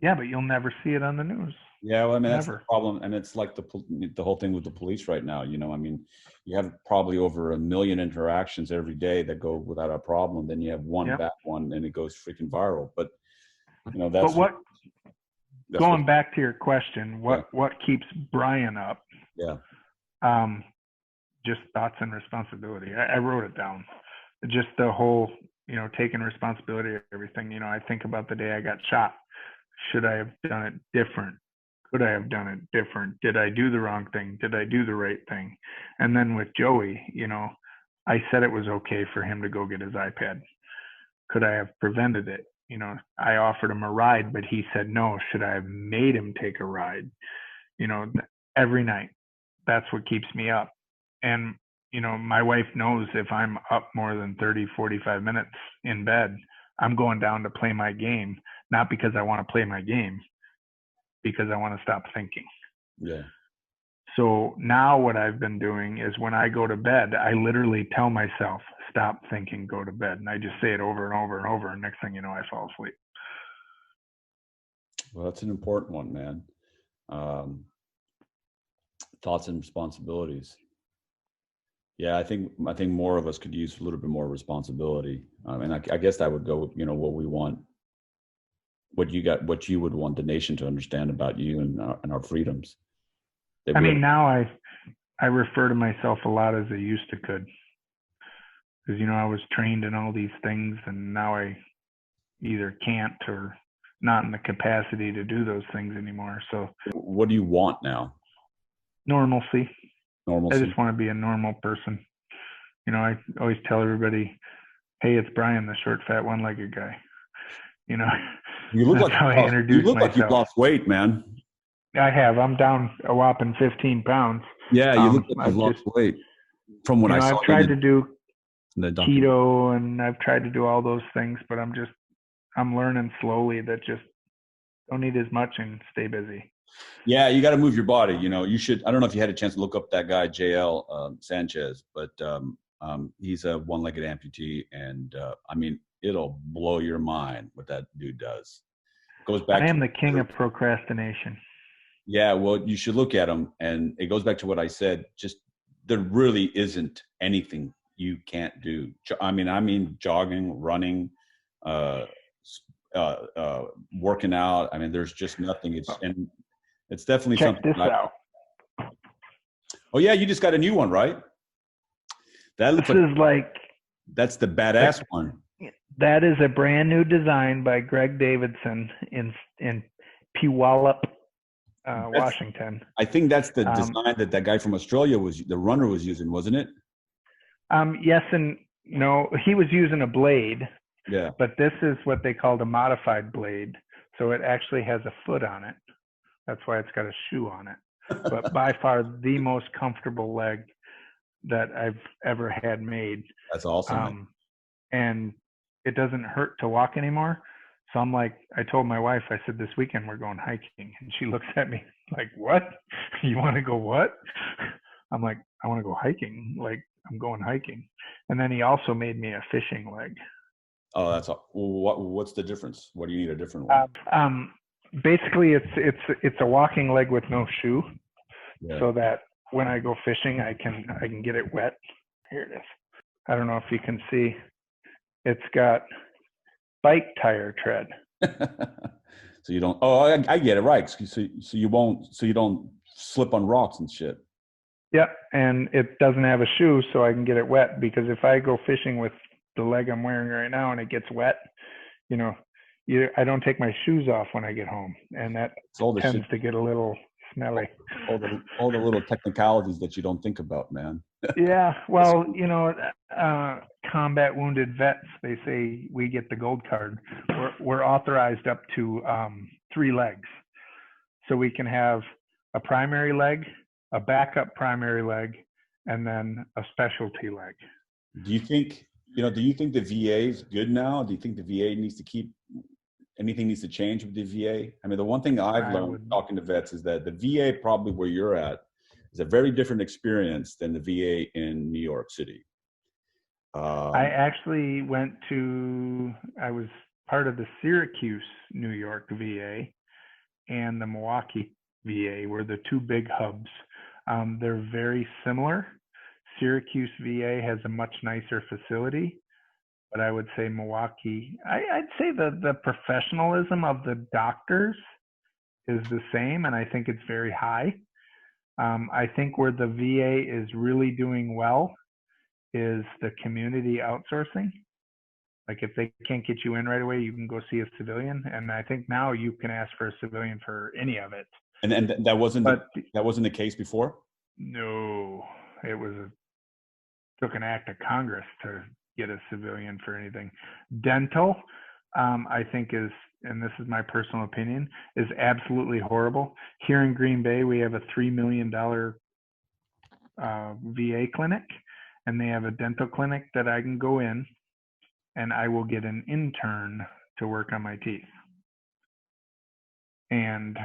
S1: Yeah, but you'll never see it on the news.
S2: Yeah, well, I mean, that's
S1: Never.
S2: the problem. And it's like the whole thing with the police right now. You know, I mean, you have probably over 1 million interactions every day that go without a problem. Then you have one bad one and it goes freaking viral. But, you know, that's
S1: going back to your question, what keeps Brian up?
S2: Yeah.
S1: Just thoughts and responsibility. I wrote it down. Just the whole, you know, taking responsibility of everything. You know, I think about the day I got shot. Should I have done it different? Could I have done it different? Did I do the wrong thing? Did I do the right thing? And then with Joey, you know, I said it was okay for him to go get his iPad. Could I have prevented it? You know, I offered him a ride, but he said no. Should I have made him take a ride? You know, every night. That's what keeps me up. And, you know, my wife knows if I'm up more than 30, 45 minutes in bed, I'm going down to play my game, not because I want to play my game, because I want to stop thinking.
S2: Yeah.
S1: So now what I've been doing is when I go to bed, I literally tell myself, stop thinking, go to bed. And I just say it over and over and over. And next thing you know, I fall asleep.
S2: Well, that's an important one, man. Thoughts and responsibilities. Yeah, I think more of us could use a little bit more responsibility. And I guess that would go with, you know, what we want, what you would want the nation to understand about you and our freedoms.
S1: I mean, now I refer to myself a lot as I used to could, because, you know, I was trained in all these things and now I either can't or not in the capacity to do those things anymore. So
S2: what do you want now?
S1: Normalcy.
S2: Normalcy.
S1: I just want to be a normal person. You know, I always tell everybody, hey, it's Brian, the short, fat, one-legged guy. You know,
S2: you look like you've lost weight, man.
S1: I have. I'm down a whopping 15 pounds.
S2: Yeah, you look like you've lost weight from when I saw you.
S1: I've tried to do keto and I've tried to do all those things, but I'm learning slowly that just don't eat as much and stay busy.
S2: Yeah, you got to move your body. You know, you should. I don't know if you had a chance to look up that guy, JL Sanchez, but he's a one-legged amputee, and I mean, it'll blow your mind what that dude does. Goes back.
S1: I am the king of procrastination.
S2: Yeah, well, you should look at him, and it goes back to what I said. Just there really isn't anything you can't do. I mean, jogging, running, working out. I mean, there's just nothing. It's definitely
S1: Check
S2: something.
S1: This out.
S2: Oh yeah, you just got a new one, right? That looks that's the badass one.
S1: That is a brand new design by Greg Davidson in Puyallup, Washington.
S2: I think that's the design that guy from Australia the runner was using, wasn't it?
S1: Yes and no. He was using a blade.
S2: Yeah.
S1: But this is what they called a modified blade. So it actually has a foot on it. That's why it's got a shoe on it. But by far the most comfortable leg that I've ever had made.
S2: That's awesome.
S1: And it doesn't hurt to walk anymore. So I'm like, I told my wife, I said, this weekend we're going hiking. And she looks at me like, what? You want to go what? I'm like, I want to go hiking. Like, I'm going hiking. And then he also made me a fishing leg.
S2: Oh, that's what's the difference? What do you need a different one?
S1: Basically, it's a walking leg with no shoe, so that when I go fishing, I can get it wet. Here it is. I don't know if you can see. It's got bike tire tread.
S2: So you don't. Oh, I get it, right? So you don't slip on rocks and shit.
S1: Yeah, and it doesn't have a shoe, so I can get it wet. Because if I go fishing with the leg I'm wearing right now and it gets wet, you know, I don't take my shoes off when I get home, and that tends to get a little smelly.
S2: All the little technicalities that you don't think about, man.
S1: Yeah, well, combat wounded vets, they say we get the gold card. We're authorized up to 3 legs. So we can have a primary leg, a backup primary leg, and then a specialty leg.
S2: Do you think the VA is good now? Do you think the VA anything needs to change with the VA? I mean, the one thing I've learned talking to vets is that the VA, probably where you're at, is a very different experience than the VA in New York City.
S1: I actually I was part of the Syracuse, New York VA and the Milwaukee VA were the 2 big hubs. They're very similar. Syracuse VA has a much nicer facility, but I would say Milwaukee, I'd say the professionalism of the doctors is the same, and I think it's very high. I think where the VA is really doing well is the community outsourcing. Like if they can't get you in right away, you can go see a civilian. And I think now you can ask for a civilian for any of it.
S2: And that wasn't the case before?
S1: No, it took an act of Congress to get a civilian for anything. Dental, I think is, and this is my personal opinion, is absolutely horrible. Here in Green Bay, we have a $3 million VA clinic, and they have a dental clinic that I can go in and I will get an intern to work on my teeth. And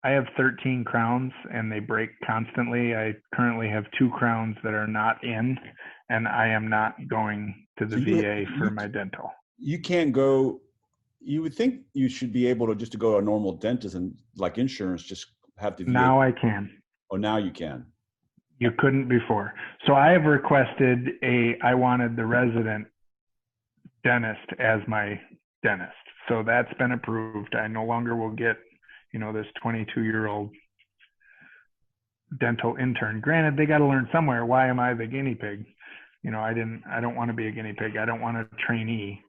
S1: I have 13 crowns and they break constantly. I currently have 2 crowns that are not in, and I am not going to the VA for my dental.
S2: You can't go, you would think you should be able to just to go to a normal dentist and like insurance, just have the VA.
S1: Now I can.
S2: Oh, now you can.
S1: You couldn't before. So I have requested I wanted the resident dentist as my dentist. So that's been approved. I no longer will get, this 22-year-old dental intern. Granted, they got to learn somewhere. Why am I the guinea pig? I don't want to be a guinea pig. I don't want a trainee.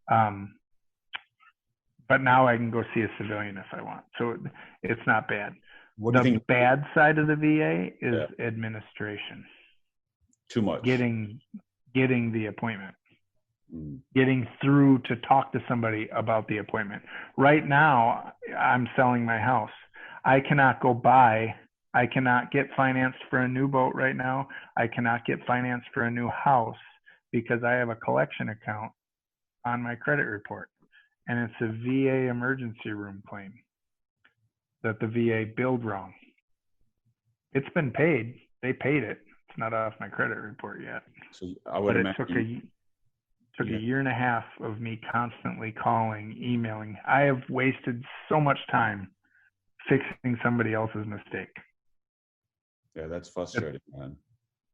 S1: But now I can go see a civilian if I want. So it's not bad. The bad side of the VA is administration.
S2: Too much.
S1: Getting the appointment. Getting through to talk to somebody about the appointment. Right now, I'm selling my house. I cannot get financed for a new boat right now. I cannot get financed for a new house because I have a collection account on my credit report. And it's a VA emergency room claim that the VA billed wrong. It's been paid. They paid it. It's not off my credit report yet.
S2: So I would imagine
S1: it took a year and a half of me constantly calling, emailing. I have wasted so much time fixing somebody else's mistake.
S2: Yeah, that's frustrating, man.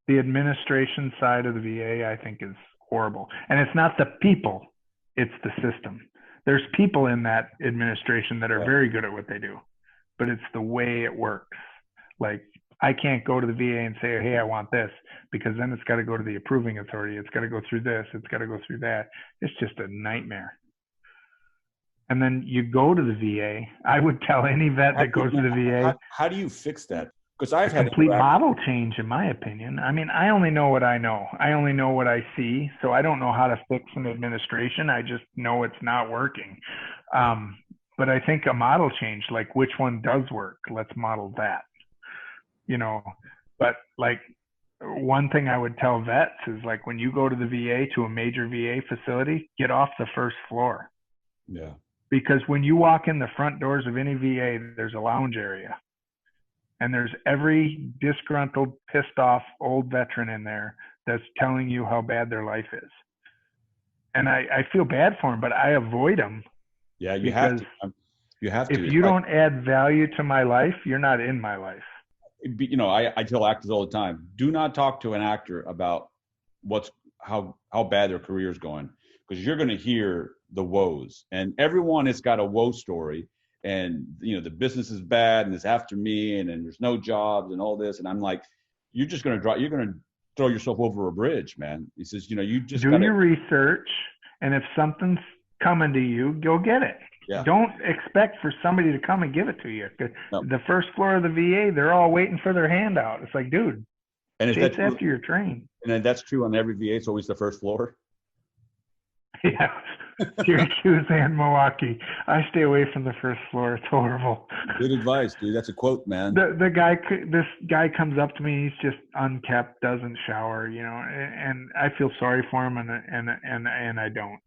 S1: The administration side of the VA, I think, is horrible. And it's not the people, it's the system. There's people in that administration that are very good at what they do, but it's the way it works. Like, I can't go to the VA and say, hey, I want this, because then it's got to go to the approving authority. It's got to go through this. It's got to go through that. It's just a nightmare. And then you go to the VA. I would tell any vet that goes to the VA.
S2: How do you fix that? Because I've had
S1: complete model change, in my opinion. I mean, I only know what I know. I only know what I see. So I don't know how to fix an administration. I just know it's not working. But I think a model change, like which one does work, let's model that. But like one thing I would tell vets is like when you go to the VA, to a major VA facility, get off the first floor.
S2: Yeah.
S1: Because when you walk in the front doors of any VA, there's a lounge area. And there's every disgruntled, pissed off old veteran in there that's telling you how bad their life is. And I feel bad for them, but I avoid them.
S2: Yeah, you have to. You have to.
S1: If you don't add value to my life, you're not in my life.
S2: I tell actors all the time, do not talk to an actor about how bad their career is going, because you're going to hear the woes, and everyone has got a woe story, and the business is bad and it's after me, and there's no jobs and all this, and I'm like, you're going to throw yourself over a bridge, man. He says, you just
S1: do your research, and if something's coming to you, go get it.
S2: Yeah.
S1: Don't expect for somebody to come and give it to you.
S2: No.
S1: The first floor of the VA, they're all waiting for their handout. It's like, dude,
S2: And is that
S1: chase
S2: true?
S1: after your train.
S2: And then that's true on every VA. It's always the first floor.
S1: Yeah. Syracuse and Milwaukee. I stay away from the first floor. It's horrible.
S2: Good advice, dude. That's a quote, man.
S1: This guy comes up to me. He's just unkept, doesn't shower, you know, and I feel sorry for him, and I don't.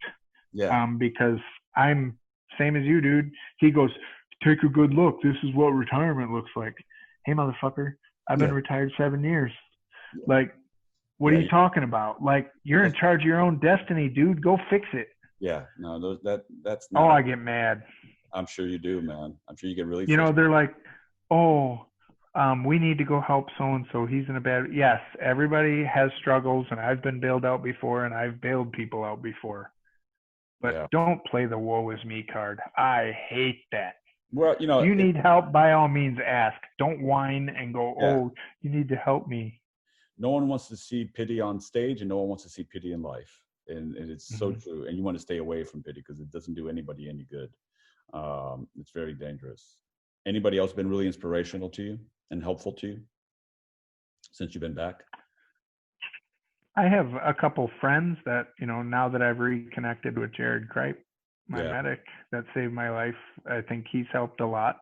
S2: Yeah.
S1: Because I'm same as you, dude. He goes, take a good look. This is what retirement looks like. Hey, motherfucker, I've been retired 7 years. Like, what are you talking about? Like, you're in charge of your own destiny, dude. Go fix it.
S2: Yeah. No, that's not.
S1: Oh, I get mad.
S2: I'm sure you do, man. I'm sure you get really.
S1: You know, they're like, oh, we need to go help so-and-so. He's in a bad. Yes, everybody has struggles, and I've been bailed out before, and I've bailed people out before. But don't play the woe is me card. I hate that.
S2: Well, you know,
S1: if you need help, by all means ask. Don't whine and go, oh, you need to help me.
S2: No one wants to see pity on stage, and no one wants to see pity in life. And it's so true. And you want to stay away from pity because it doesn't do anybody any good. It's very dangerous. Anybody else been really inspirational to you and helpful to you since you've been back?
S1: I have a couple friends that, you know, now that I've reconnected with Jared Kripe, my medic that saved my life, I think he's helped a lot.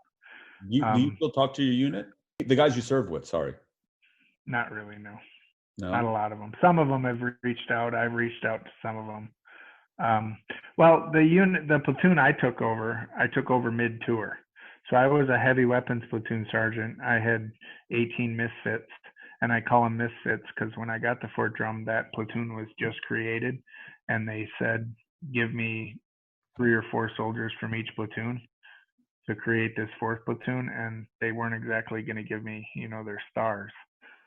S2: Do you still talk to your unit? The guys you served with, sorry.
S1: Not really, no.
S2: No?
S1: Not a lot of them. Some of them have reached out. I've reached out to some of them. Well, the platoon I took over mid-tour. So I was a heavy weapons platoon sergeant. I had 18 misfits, and I call them misfits because when I got to Fort Drum, that platoon was just created, and they said, give me 3 or 4 soldiers from each platoon to create this 4th platoon, and they weren't exactly going to give me, you know, their stars.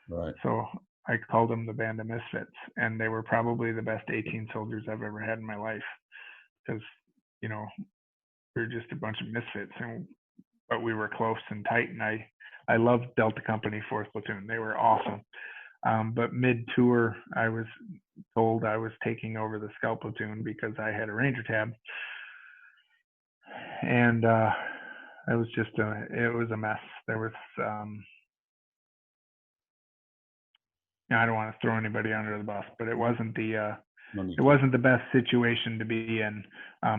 S2: Right.
S1: So I called them the Band of Misfits, and they were probably the best 18 soldiers I've ever had in my life because, you know, we were just a bunch of misfits, but we were close and tight, and I loved Delta Company 4th Platoon. They were awesome. But mid-tour, I was told I was taking over the Scout Platoon because I had a Ranger tab. And it was just it was a mess. There was I don't want to throw anybody under the bus, but it wasn't the best situation to be in,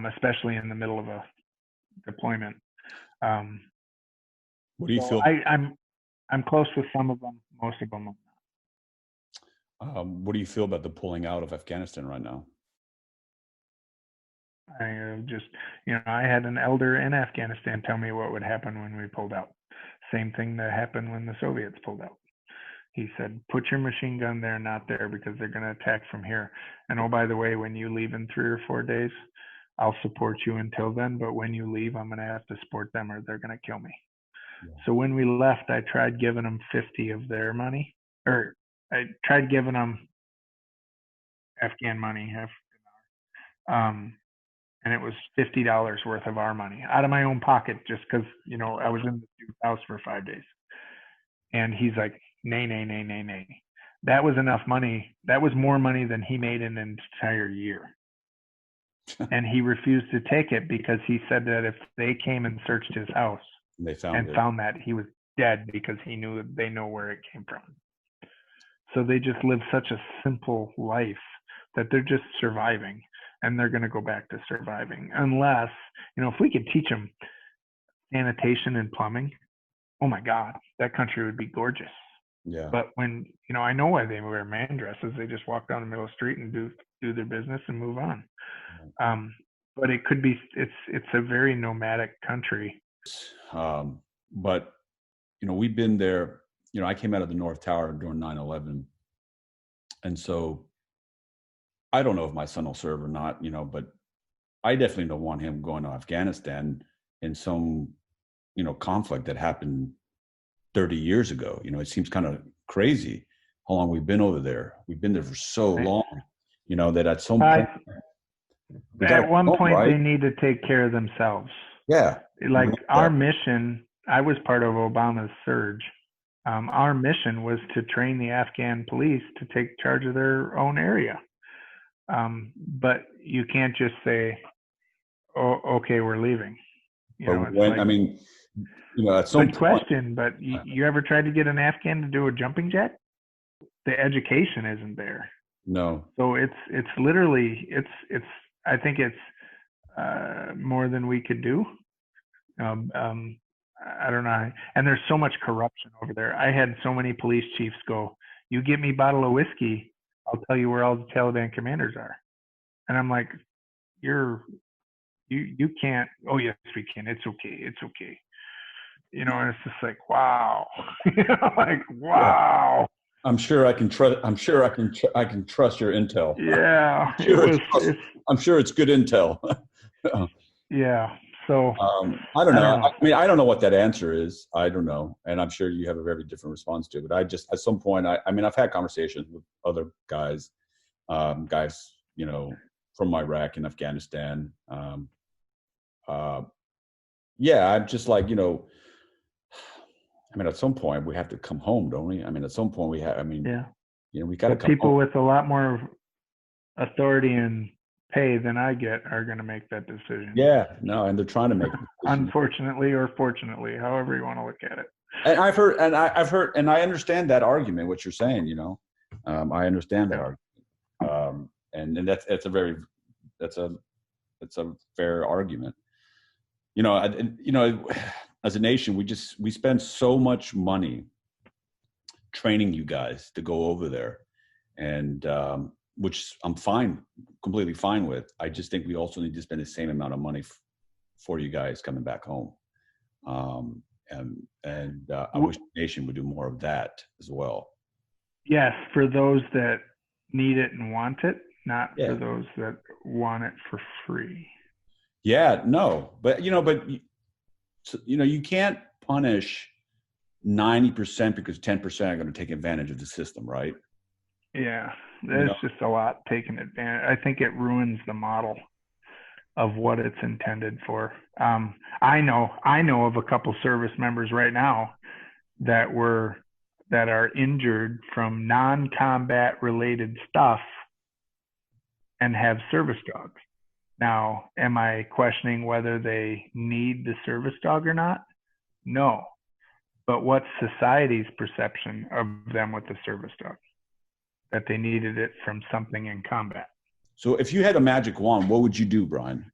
S1: especially in the middle of a deployment.
S2: What do you feel?
S1: I'm close with some of them, most of them.
S2: What do you feel about the pulling out of Afghanistan right now?
S1: I just, you know, I had an elder in Afghanistan tell me what would happen when we pulled out. Same thing that happened when the Soviets pulled out. He said, put your machine gun there, not there, because they're going to attack from here. And oh, by the way, when you leave in 3 or 4 days, I'll support you until then. But when you leave, I'm going to have to support them or they're going to kill me. Yeah. So when we left, I tried giving them 50 of their money, or I tried giving them Afghan money. And it was $50 worth of our money out of my own pocket, just because, you know, I was in the dude's house for 5 days. And he's like, nay, nay, nay, nay, nay. That was enough money. That was more money than he made in an entire year. And he refused to take it because he said that if they came and searched his house found that, he was dead because they know where it came from. So they just live such a simple life that they're just surviving, and they're going to go back to surviving unless, you know, if we could teach them sanitation and plumbing, oh my God, that country would be gorgeous.
S2: Yeah.
S1: But when, you know, I know why they wear man dresses. They just walk down the middle of the street and do their business and move on. But it could be, it's a very nomadic country.
S2: But, you know, we've been there, you know, I came out of the North Tower during 9/11. And so I don't know if my son will serve or not, you know, but I definitely don't want him going to Afghanistan in some, you know, conflict that happened 30 years ago. You know, it seems kind of crazy how long we've been over there. We've been there for so long, you know, that at some point,
S1: at one point, right? They need to take care of themselves.
S2: Yeah.
S1: Like our mission, I was part of Obama's surge. Our mission was to train the Afghan police to take charge of their own area. But you can't just say, oh, okay, we're leaving.
S2: But
S1: It's
S2: when,
S1: like,
S2: I mean, at some
S1: good
S2: point,
S1: question, but you ever tried to get an Afghan to do a jumping jack? The education isn't there.
S2: no.
S1: So it's literally it's I think it's more than we could do. Um, um, I don't know. And there's so much corruption over there. I had so many police chiefs go, "You get me a bottle of whiskey, I'll tell you where all the Taliban commanders are." And I'm like, you can't. Oh yes, we can. It's okay. It's okay. And it's just like, wow. Like,
S2: Yeah.
S1: wow.
S2: I'm sure I can trust. I'm sure I can trust your intel.
S1: Yeah, it's
S2: I'm sure it's good intel.
S1: yeah. So
S2: I don't
S1: I
S2: know.
S1: don't know.
S2: I mean, I don't know what that answer is. I don't know, and I'm sure you have a very different response to it. But I just, at some point, I mean, I've had conversations with other guys, guys, from Iraq and Afghanistan. Yeah, I'm just like, I mean, at some point we have to come home, don't we? I mean, at some point we have. I mean,
S1: Yeah.
S2: we got to
S1: But
S2: come
S1: people
S2: home.
S1: with a lot more authority and pay than I get are going to make that decision.
S2: Yeah, no, and they're trying to make
S1: Unfortunately or fortunately, however you want to look at it.
S2: And I've heard, and I understand that argument. What you're saying, I understand that argument, and that's a fair argument. As a nation, we spend so much money training you guys to go over there, and which I'm completely fine with. I just think we also need to spend the same amount of money for you guys coming back home. And I wish the nation would do more of that as well.
S1: Yes, for those that need it and want it, not for those that want it for free.
S2: Yeah, no, but you can't punish 90% because 10% are going to take advantage of the system, right?
S1: Yeah, there's just a lot taking advantage. I think it ruins the model of what it's intended for. I know of a couple service members right now that are injured from non-combat related stuff and have service dogs. Now, am I questioning whether they need the service dog or not? No. But what's society's perception of them with the service dog? That they needed it from something in combat.
S2: So if you had a magic wand, what would you do, Brian?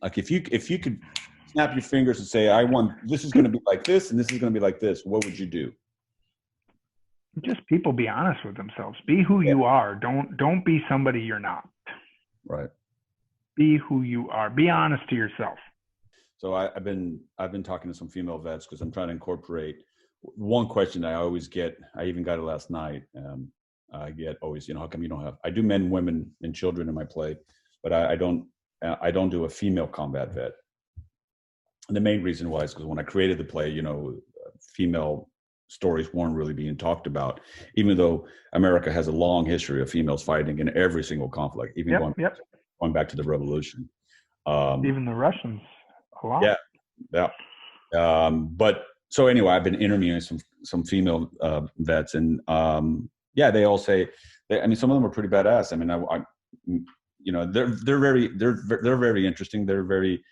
S2: Like if you could snap your fingers and say, this is going to be like this and this is going to be like this, what would you do?
S1: Just people be honest with themselves. Be who you are. Don't be somebody you're not.
S2: Right.
S1: Be who you are. Be honest to yourself.
S2: So I've been talking to some female vets because I'm trying to incorporate one question I always get. I even got it last night. I get always, how come you don't have? I do men, women, and children in my play, but I don't do a female combat vet. And the main reason why is because when I created the play, female stories weren't really being talked about, even though America has a long history of females fighting in every single conflict, even going back to the revolution.
S1: Even the Russians, a lot.
S2: Yeah. But so anyway, I've been interviewing some female vets, and they all say, some of them are pretty badass. I mean, they're very interesting. They're very,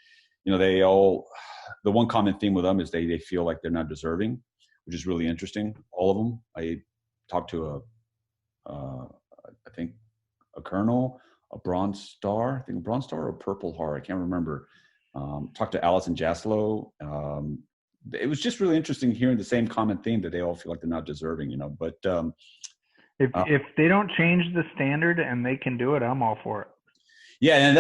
S2: they all, the one common theme with them is they feel like they're not deserving, which is really interesting. All of them. I talked to I think a colonel, a Bronze Star, or a Purple Heart. I can't remember. Talked to Allison Jaslow. It was just really interesting hearing the same common theme that they all feel like they're not deserving, but
S1: if they don't change the standard and they can do it, I'm all for it.
S2: Yeah, and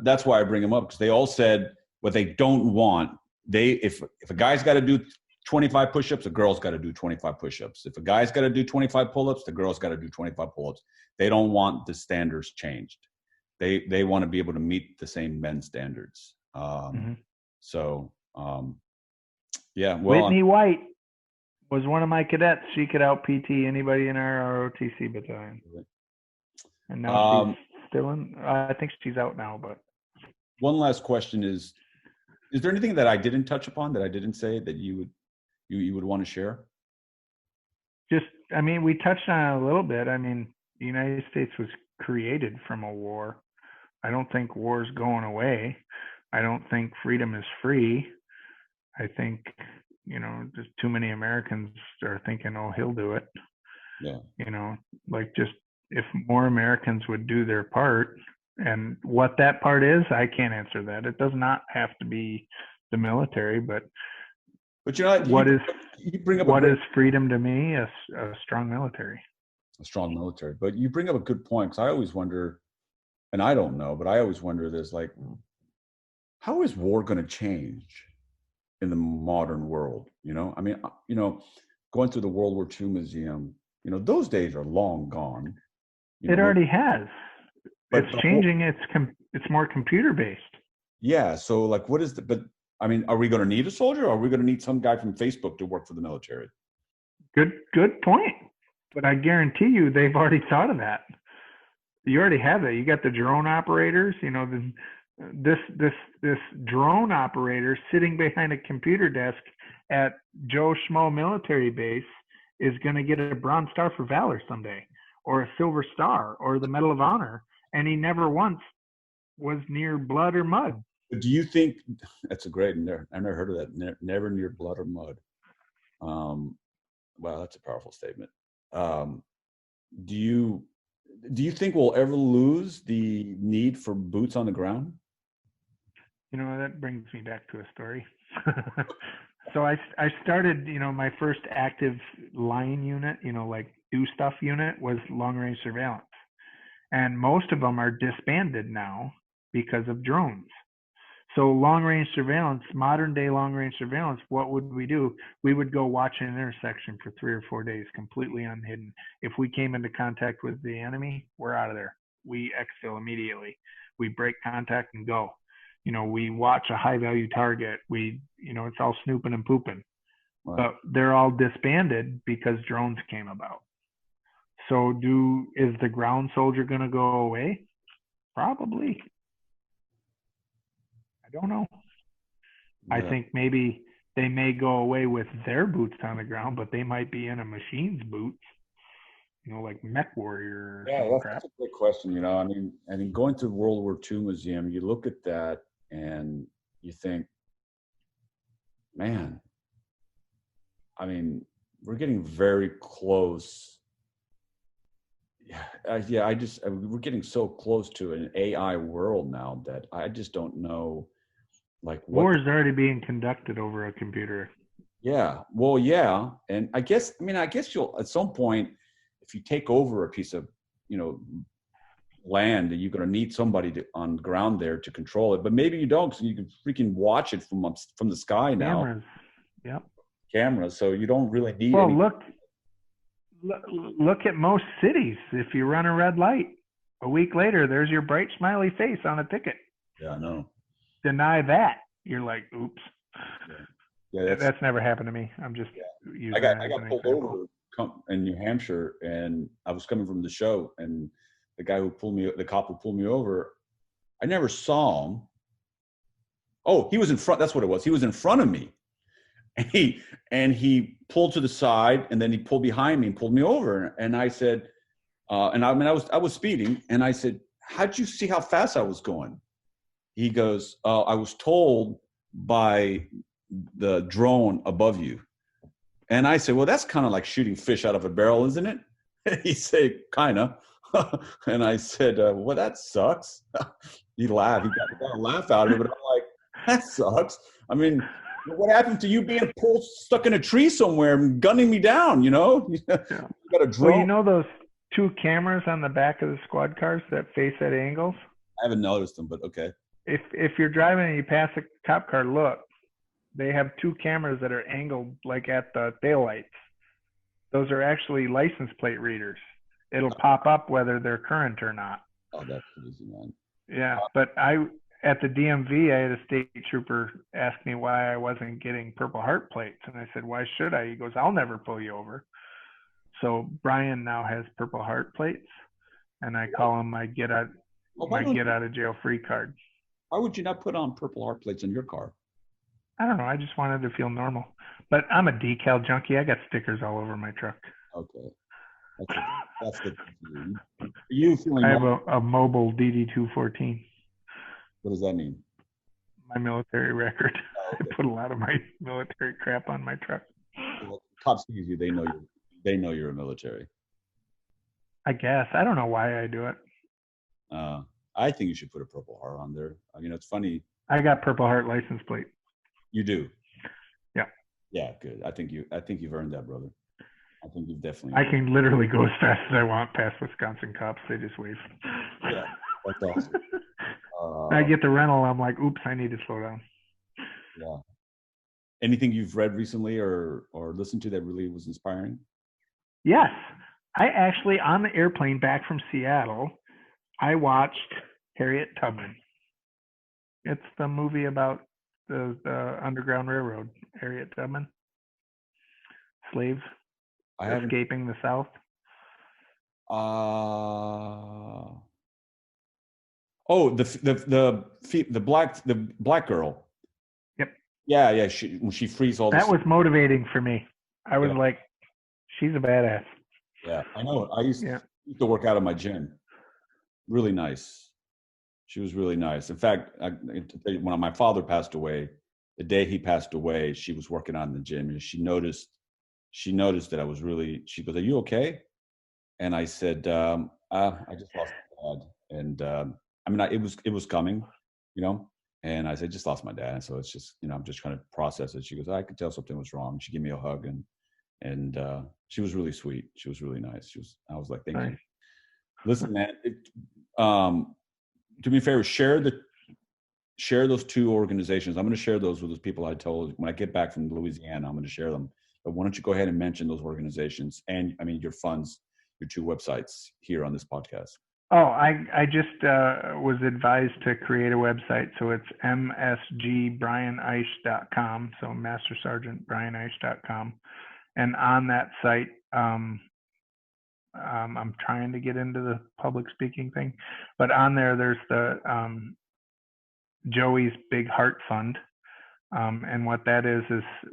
S2: that's why I bring them up, because they all said what they don't want. If a guy's got to do 25 push-ups, a girl's got to do 25 push-ups. If a guy's got to do 25 pull-ups, the girl's got to do 25 pull-ups. They don't want the standards changed. They want to be able to meet the same men's standards. So
S1: Whitney White was one of my cadets. She could out PT anybody in our ROTC battalion. And now she's still in. I think she's out now. But
S2: one last question is there anything that I didn't touch upon, that I didn't say, that you would want to share?
S1: We touched on it a little bit. The United States was created from a war. I don't think war's going away. I don't think freedom is free. I think, just too many Americans are thinking, oh, he'll do it.
S2: Yeah.
S1: Like, just if more Americans would do their part, and what that part is, I can't answer that. It does not have to be the military, but what is
S2: you bring up
S1: what is freedom to me? A strong military.
S2: A strong military. But you bring up a good point, because I always wonder, and I don't know, but I always wonder this, like, how is war going to change in the modern world? I mean, going to the World War II museum, those days are long gone.
S1: It already has. But it's changing. It's more computer based.
S2: Yeah. So, like, but I mean, are we going to need a soldier, or are we going to need some guy from Facebook to work for the military?
S1: Good point. But I guarantee you, they've already thought of that. You already have that. You got the drone operators. This drone operator sitting behind a computer desk at Joe Schmo military base is going to get a Bronze Star for Valor someday, or a Silver Star, or the Medal of Honor, and he never once was near blood or mud.
S2: Do you think that's a great? I never heard of that. Never near blood or mud. Wow, that's a powerful statement. Do you think we'll ever lose the need for boots on the ground?
S1: That brings me back to a story. So I started, my first active line unit, like do stuff unit, was long range surveillance. And most of them are disbanded now because of drones. So long range surveillance, modern day long range surveillance, what would we do? We would go watch an intersection for 3 or 4 days, completely unhidden. If we came into contact with the enemy, we're out of there. We exfil immediately. We break contact and go. We watch a high value target. It's all snooping and pooping. Right. But they're all disbanded because drones came about. So is the ground soldier going to go away? Probably. I don't know. Yeah. I think maybe they may go away with their boots on the ground, but they might be in a machine's boots, like Mech Warrior.
S2: Yeah, that's a great question. I mean, going to the World War II museum, you look at that and you think, man, I mean, we're getting very close. We're getting so close to an AI world now that I just don't know, like,
S1: war is already being conducted over a computer.
S2: Yeah. Well, yeah. And I guess you'll, at some point, if you take over a piece of, land, you're going to need somebody on the ground there to control it. But maybe you don't, so you can freaking watch it from the sky now.
S1: Cameras. Yep.
S2: Cameras. So you don't really need.
S1: Well, look at most cities. If you run a red light, a week later, there's your bright smiley face on a ticket.
S2: Yeah, I know.
S1: Deny that, you're like, oops.
S2: Yeah,
S1: that's never happened to me. I'm just using.
S2: I got pulled over in New Hampshire, and I was coming from the show, and the cop who pulled me over, I never saw him. Oh, he was in front. That's what it was. He was in front of me, and he pulled to the side, and then he pulled behind me and pulled me over. And I said, I was speeding, and I said, how'd you see how fast I was going? He goes, I was told by the drone above you. And I said, well, that's kind of like shooting fish out of a barrel, isn't it? He said, kind of. And I said, well, that sucks. He laughed. He got a laugh out of it, but I'm like, that sucks. I mean, what happened to you being stuck in a tree somewhere and gunning me down, You got a drone.
S1: Well, those 2 cameras on the back of the squad cars that face at angles?
S2: I haven't noticed them, but okay.
S1: If you're driving and you pass a cop car, look, they have 2 cameras that are angled like at the taillights. Those are actually license plate readers. It'll pop up whether they're current or not.
S2: Oh, that's crazy, man.
S1: Yeah, but at the DMV, I had a state trooper ask me why I wasn't getting Purple Heart plates. And I said, why should I? He goes, I'll never pull you over. So Brian now has Purple Heart plates, and I call him my get out of jail free card.
S2: Why would you not put on Purple Heart plates in your car?
S1: I don't know. I just wanted to feel normal. But I'm a decal junkie. I got stickers all over my truck.
S2: Okay. That's good. You feeling?
S1: I have a mobile DD214.
S2: What does that mean?
S1: My military record.
S2: Oh,
S1: I
S2: okay.
S1: put a lot of my military crap on my truck.
S2: Well, cops sees you, they know you're a military.
S1: I guess. I don't know why I do it.
S2: Uh, I think you should put a Purple Heart on there. I mean, it's funny.
S1: I got Purple Heart license plate.
S2: You do.
S1: Yeah.
S2: Yeah, good. I think you've earned that, brother. I think you've
S1: I
S2: definitely.
S1: can literally go as fast as I want past Wisconsin cops. They just wave.
S2: Yeah, that's awesome.
S1: I
S2: Uh,
S1: get the rental. I'm like, oops, I need to slow down.
S2: yeah. Anything you've read recently or listened to that really was inspiring?
S1: Yes. I actually, on the airplane back from Seattle, I watched Harriet Tubman. It's the movie about the Underground Railroad, Harriet Tubman, slave
S2: I haven't.
S1: escaping the South.
S2: Uh, oh, the black girl.
S1: Yep.
S2: Yeah, yeah. When she frees all
S1: That
S2: this.
S1: was motivating for me. I was
S2: Yeah,
S1: like, she's a badass.
S2: yeah. I know.
S1: Yeah.
S2: Used to work out at my gym. Really nice. She was really nice. In fact, when my father passed away, the day he passed away, she was working out in the gym, and she noticed that I was really. She goes, "Are you okay?" And I said, "I just lost my dad." And I mean, it was coming, you know. And I said, "Just lost my dad." So it's just, I'm just trying to process it. She goes, "I could tell something was wrong." She gave me a hug, and she was really sweet. She was really nice. I was like, "Thank you."
S1: Nice.
S2: Listen, man. Do me a favor. Share those two organizations. I'm going to share those with those people I told. When I get back from Louisiana, I'm going to share them. But why don't you go ahead and mention those organizations and, I mean, your funds, your two websites here on this podcast.
S1: Oh, I just was advised to create a website. So it's msgbrianeisch.com. So Master Sergeant Brianeisch.com. And on that site, I'm trying to get into the public speaking thing, but on there's the Joey's Big Heart Fund. And what that is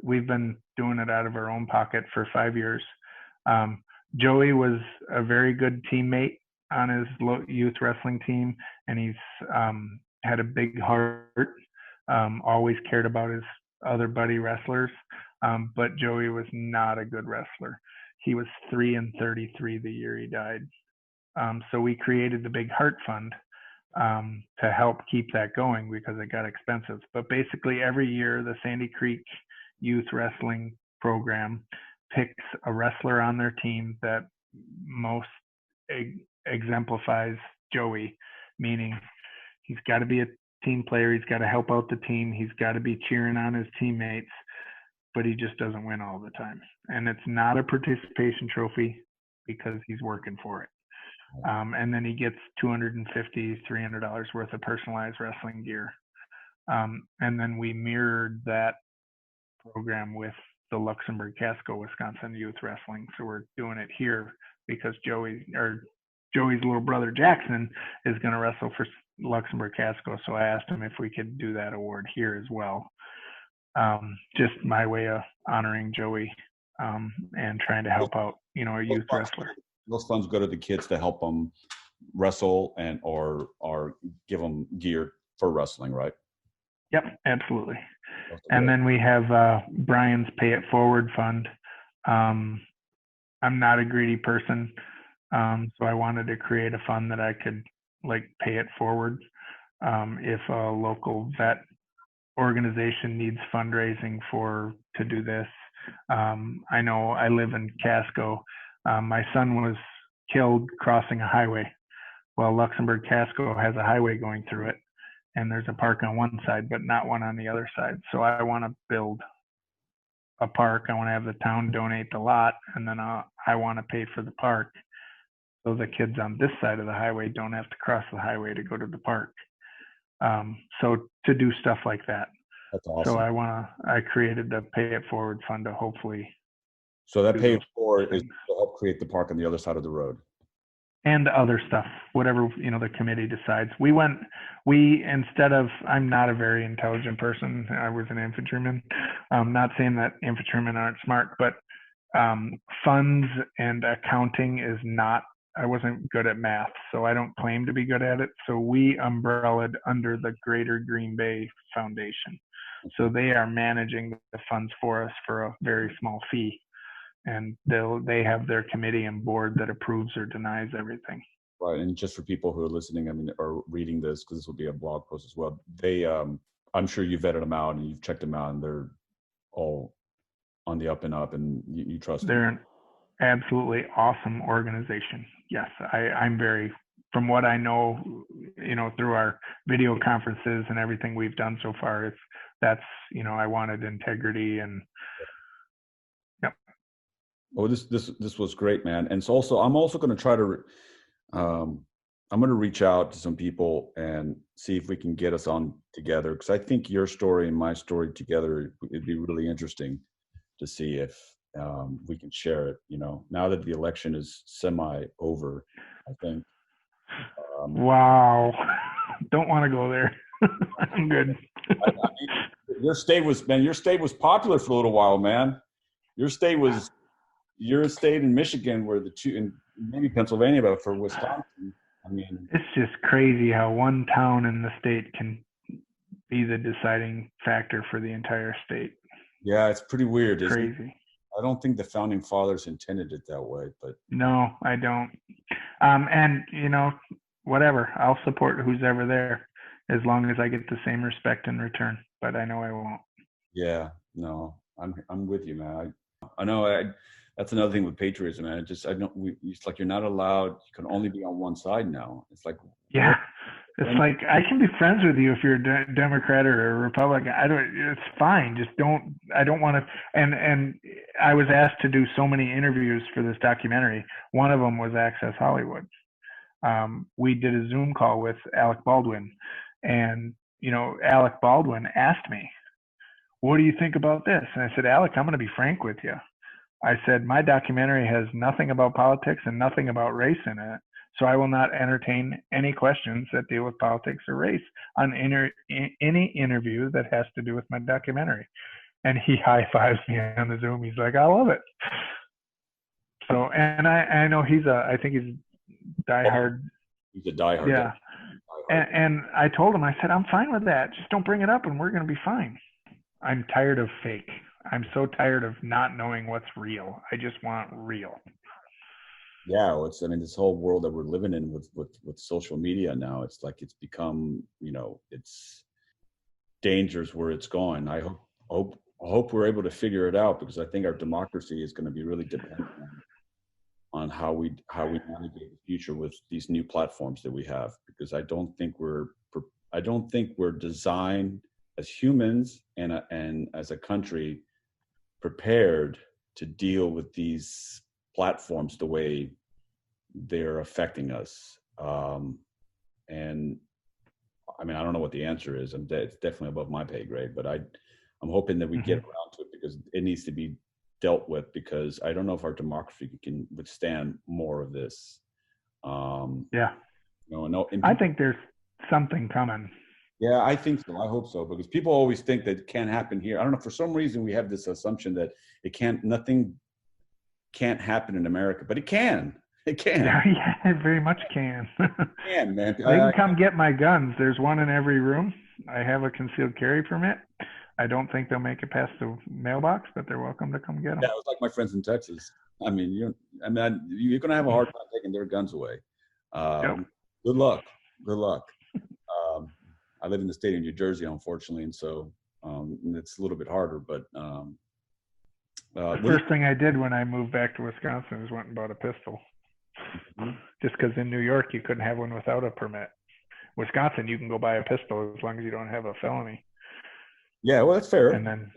S1: we've been doing it out of our own pocket for 5 years. Joey was a very good teammate on his youth wrestling team, and he's had a big heart, always cared about his other buddy wrestlers. But Joey was not a good wrestler. He was 3-33 the year he died. So we created the Big Heart Fund to help keep that going because it got expensive. But basically, every year, the Sandy Creek Youth Wrestling Program picks a wrestler on their team that most exemplifies Joey, meaning he's got to be a team player, he's got to help out the team, he's got to be cheering on his teammates, but he just doesn't win all the time. And it's not a participation trophy because he's working for it. And then he gets $250, $300 worth of personalized wrestling gear. And then we mirrored that program with the Luxembourg Casco, Wisconsin Youth Wrestling. So we're doing it here because Joey's little brother Jackson is going to wrestle for Luxembourg Casco. So I asked him if we could do that award here as well. Just my way of honoring Joey and trying to help out, a youth wrestler.
S2: Those funds go to the kids to help them wrestle or give them gear for wrestling, right?
S1: Yep, absolutely. And then we have Brian's Pay It Forward Fund. I'm not a greedy person, so I wanted to create a fund that I could pay it forward. If a local vet organization needs fundraising to do this, I know I live in Casco. My son was killed crossing a highway. Well, Luxembourg Casco has a highway going through it, and there's a park on one side, but not one on the other side. So I want to build a park. I want to have the town donate the lot, and then I want to pay for the park. So the kids on this side of the highway don't have to cross the highway to go to the park. So to do stuff like that.
S2: That's awesome.
S1: So I created the Pay It Forward Fund to hopefully.
S2: So that Pay It Forward is to help create the park on the other side of the road.
S1: And other stuff, whatever, the committee decides. I'm not a very intelligent person. I was an infantryman. I'm not saying that infantrymen aren't smart, but funds and accounting is not I wasn't good at math, so I don't claim to be good at it. So we umbrellaed under the Greater Green Bay Foundation. So they are managing the funds for us for a very small fee, and they have their committee and board that approves or denies everything.
S2: Right, and just for people who are listening, I mean, or reading this, because this will be a blog post as well. They, I'm sure you vetted them out and you've checked them out, and they're all on the up and up, and you trust them.
S1: They're an absolutely awesome organization. Yes, I'm very, from what I know, through our video conferences and everything we've done so far, that's I wanted integrity and. Yep.
S2: Oh, this was great, man. And so I'm also going to try to. I'm going to reach out to some people and see if we can get us on together, because I think your story and my story together, it'd be really interesting to see if we can share it. Now that the election is semi over, I think.
S1: Wow, don't want to go there. I'm good.
S2: I mean, your state was popular for a little while, man. Your state in Michigan were the two, and maybe Pennsylvania, but for Wisconsin, I mean,
S1: it's just crazy how one town in the state can be the deciding factor for the entire state.
S2: Yeah, it's pretty weird.
S1: It's crazy.
S2: I don't think the founding fathers intended it that way, but
S1: no, I don't. And whatever, I'll support who's ever there as long as I get the same respect in return. But I know I won't.
S2: Yeah, no, I'm with you, man. I know. That's another thing with patriotism, man. It's like you're not allowed. You can only be on one side now. It's like,
S1: yeah, it's like I can be friends with you if you're a Democrat or a Republican. It's fine. Just don't. I don't want to. And I was asked to do so many interviews for this documentary. One of them was Access Hollywood. We did a Zoom call with Alec Baldwin, and Alec Baldwin asked me, "What do you think about this?" And I said, "Alec, I'm going to be frank with you. I said, my documentary has nothing about politics and nothing about race in it. So I will not entertain any questions that deal with politics or race on any interview that has to do with my documentary." And he high fives me on the Zoom. He's like, "I love it." So, and I know I think he's diehard.
S2: He's a diehard.
S1: Yeah. And I told him, I said, "I'm fine with that. Just don't bring it up and we're going to be fine. I'm tired of fake. I'm so tired of not knowing what's real. I just want real."
S2: Yeah, this whole world that we're living in with social media now, it's like it's become, it's dangerous where it's going. I hope we're able to figure it out, because I think our democracy is going to be really dependent on how we navigate the future with these new platforms that we have, because I don't think we're designed as humans and as a country prepared to deal with these platforms the way they're affecting us. And I mean, I don't know what the answer is. It's definitely above my pay grade, but I'm hoping that we get around to it, because it needs to be dealt with, because I don't know if our democracy can withstand more of this.
S1: Yeah. I think there's something coming.
S2: Yeah, I think so. I hope so, because people always think that it can't happen here. I don't know. For some reason, we have this assumption that nothing can't happen in America, but it can. It can.
S1: Yeah, it very much can.
S2: It can, man.
S1: They can come get my guns. There's one in every room. I have a concealed carry permit. I don't think they'll make it past the mailbox, but they're welcome to come get them.
S2: Yeah, it was like my friends in Texas. I mean, you're going to have a hard time taking their guns away.
S1: Yep.
S2: Good luck. Good luck. I live in the state of New Jersey, unfortunately, and so it's a little bit harder. But
S1: the first thing I did when I moved back to Wisconsin is went and bought a pistol. Mm-hmm. Just because in New York you couldn't have one without a permit. Wisconsin, you can go buy a pistol as long as you don't have a felony.
S2: Yeah, well, that's fair.
S1: And then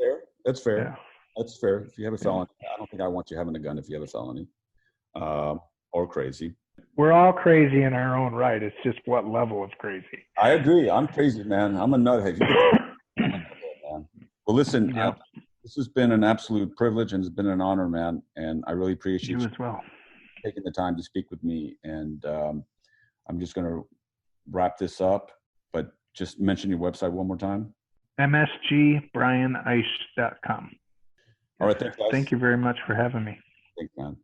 S2: that's fair.
S1: Yeah.
S2: That's fair. If you have a felony, I don't think I want you having a gun if you have a felony, or crazy.
S1: We're all crazy in our own right. It's just what level of crazy.
S2: I agree. I'm crazy, man. I'm a nuthead. Man. Well, listen, this has been an absolute privilege and it's been an honor, man. And I really appreciate you
S1: as well
S2: taking the time to speak with me. And I'm just going to wrap this up, but just mention your website one more time.
S1: msgbrianeisch.com.
S2: All right. Thanks, guys.
S1: Thank you very much for having me.
S2: Thanks, man.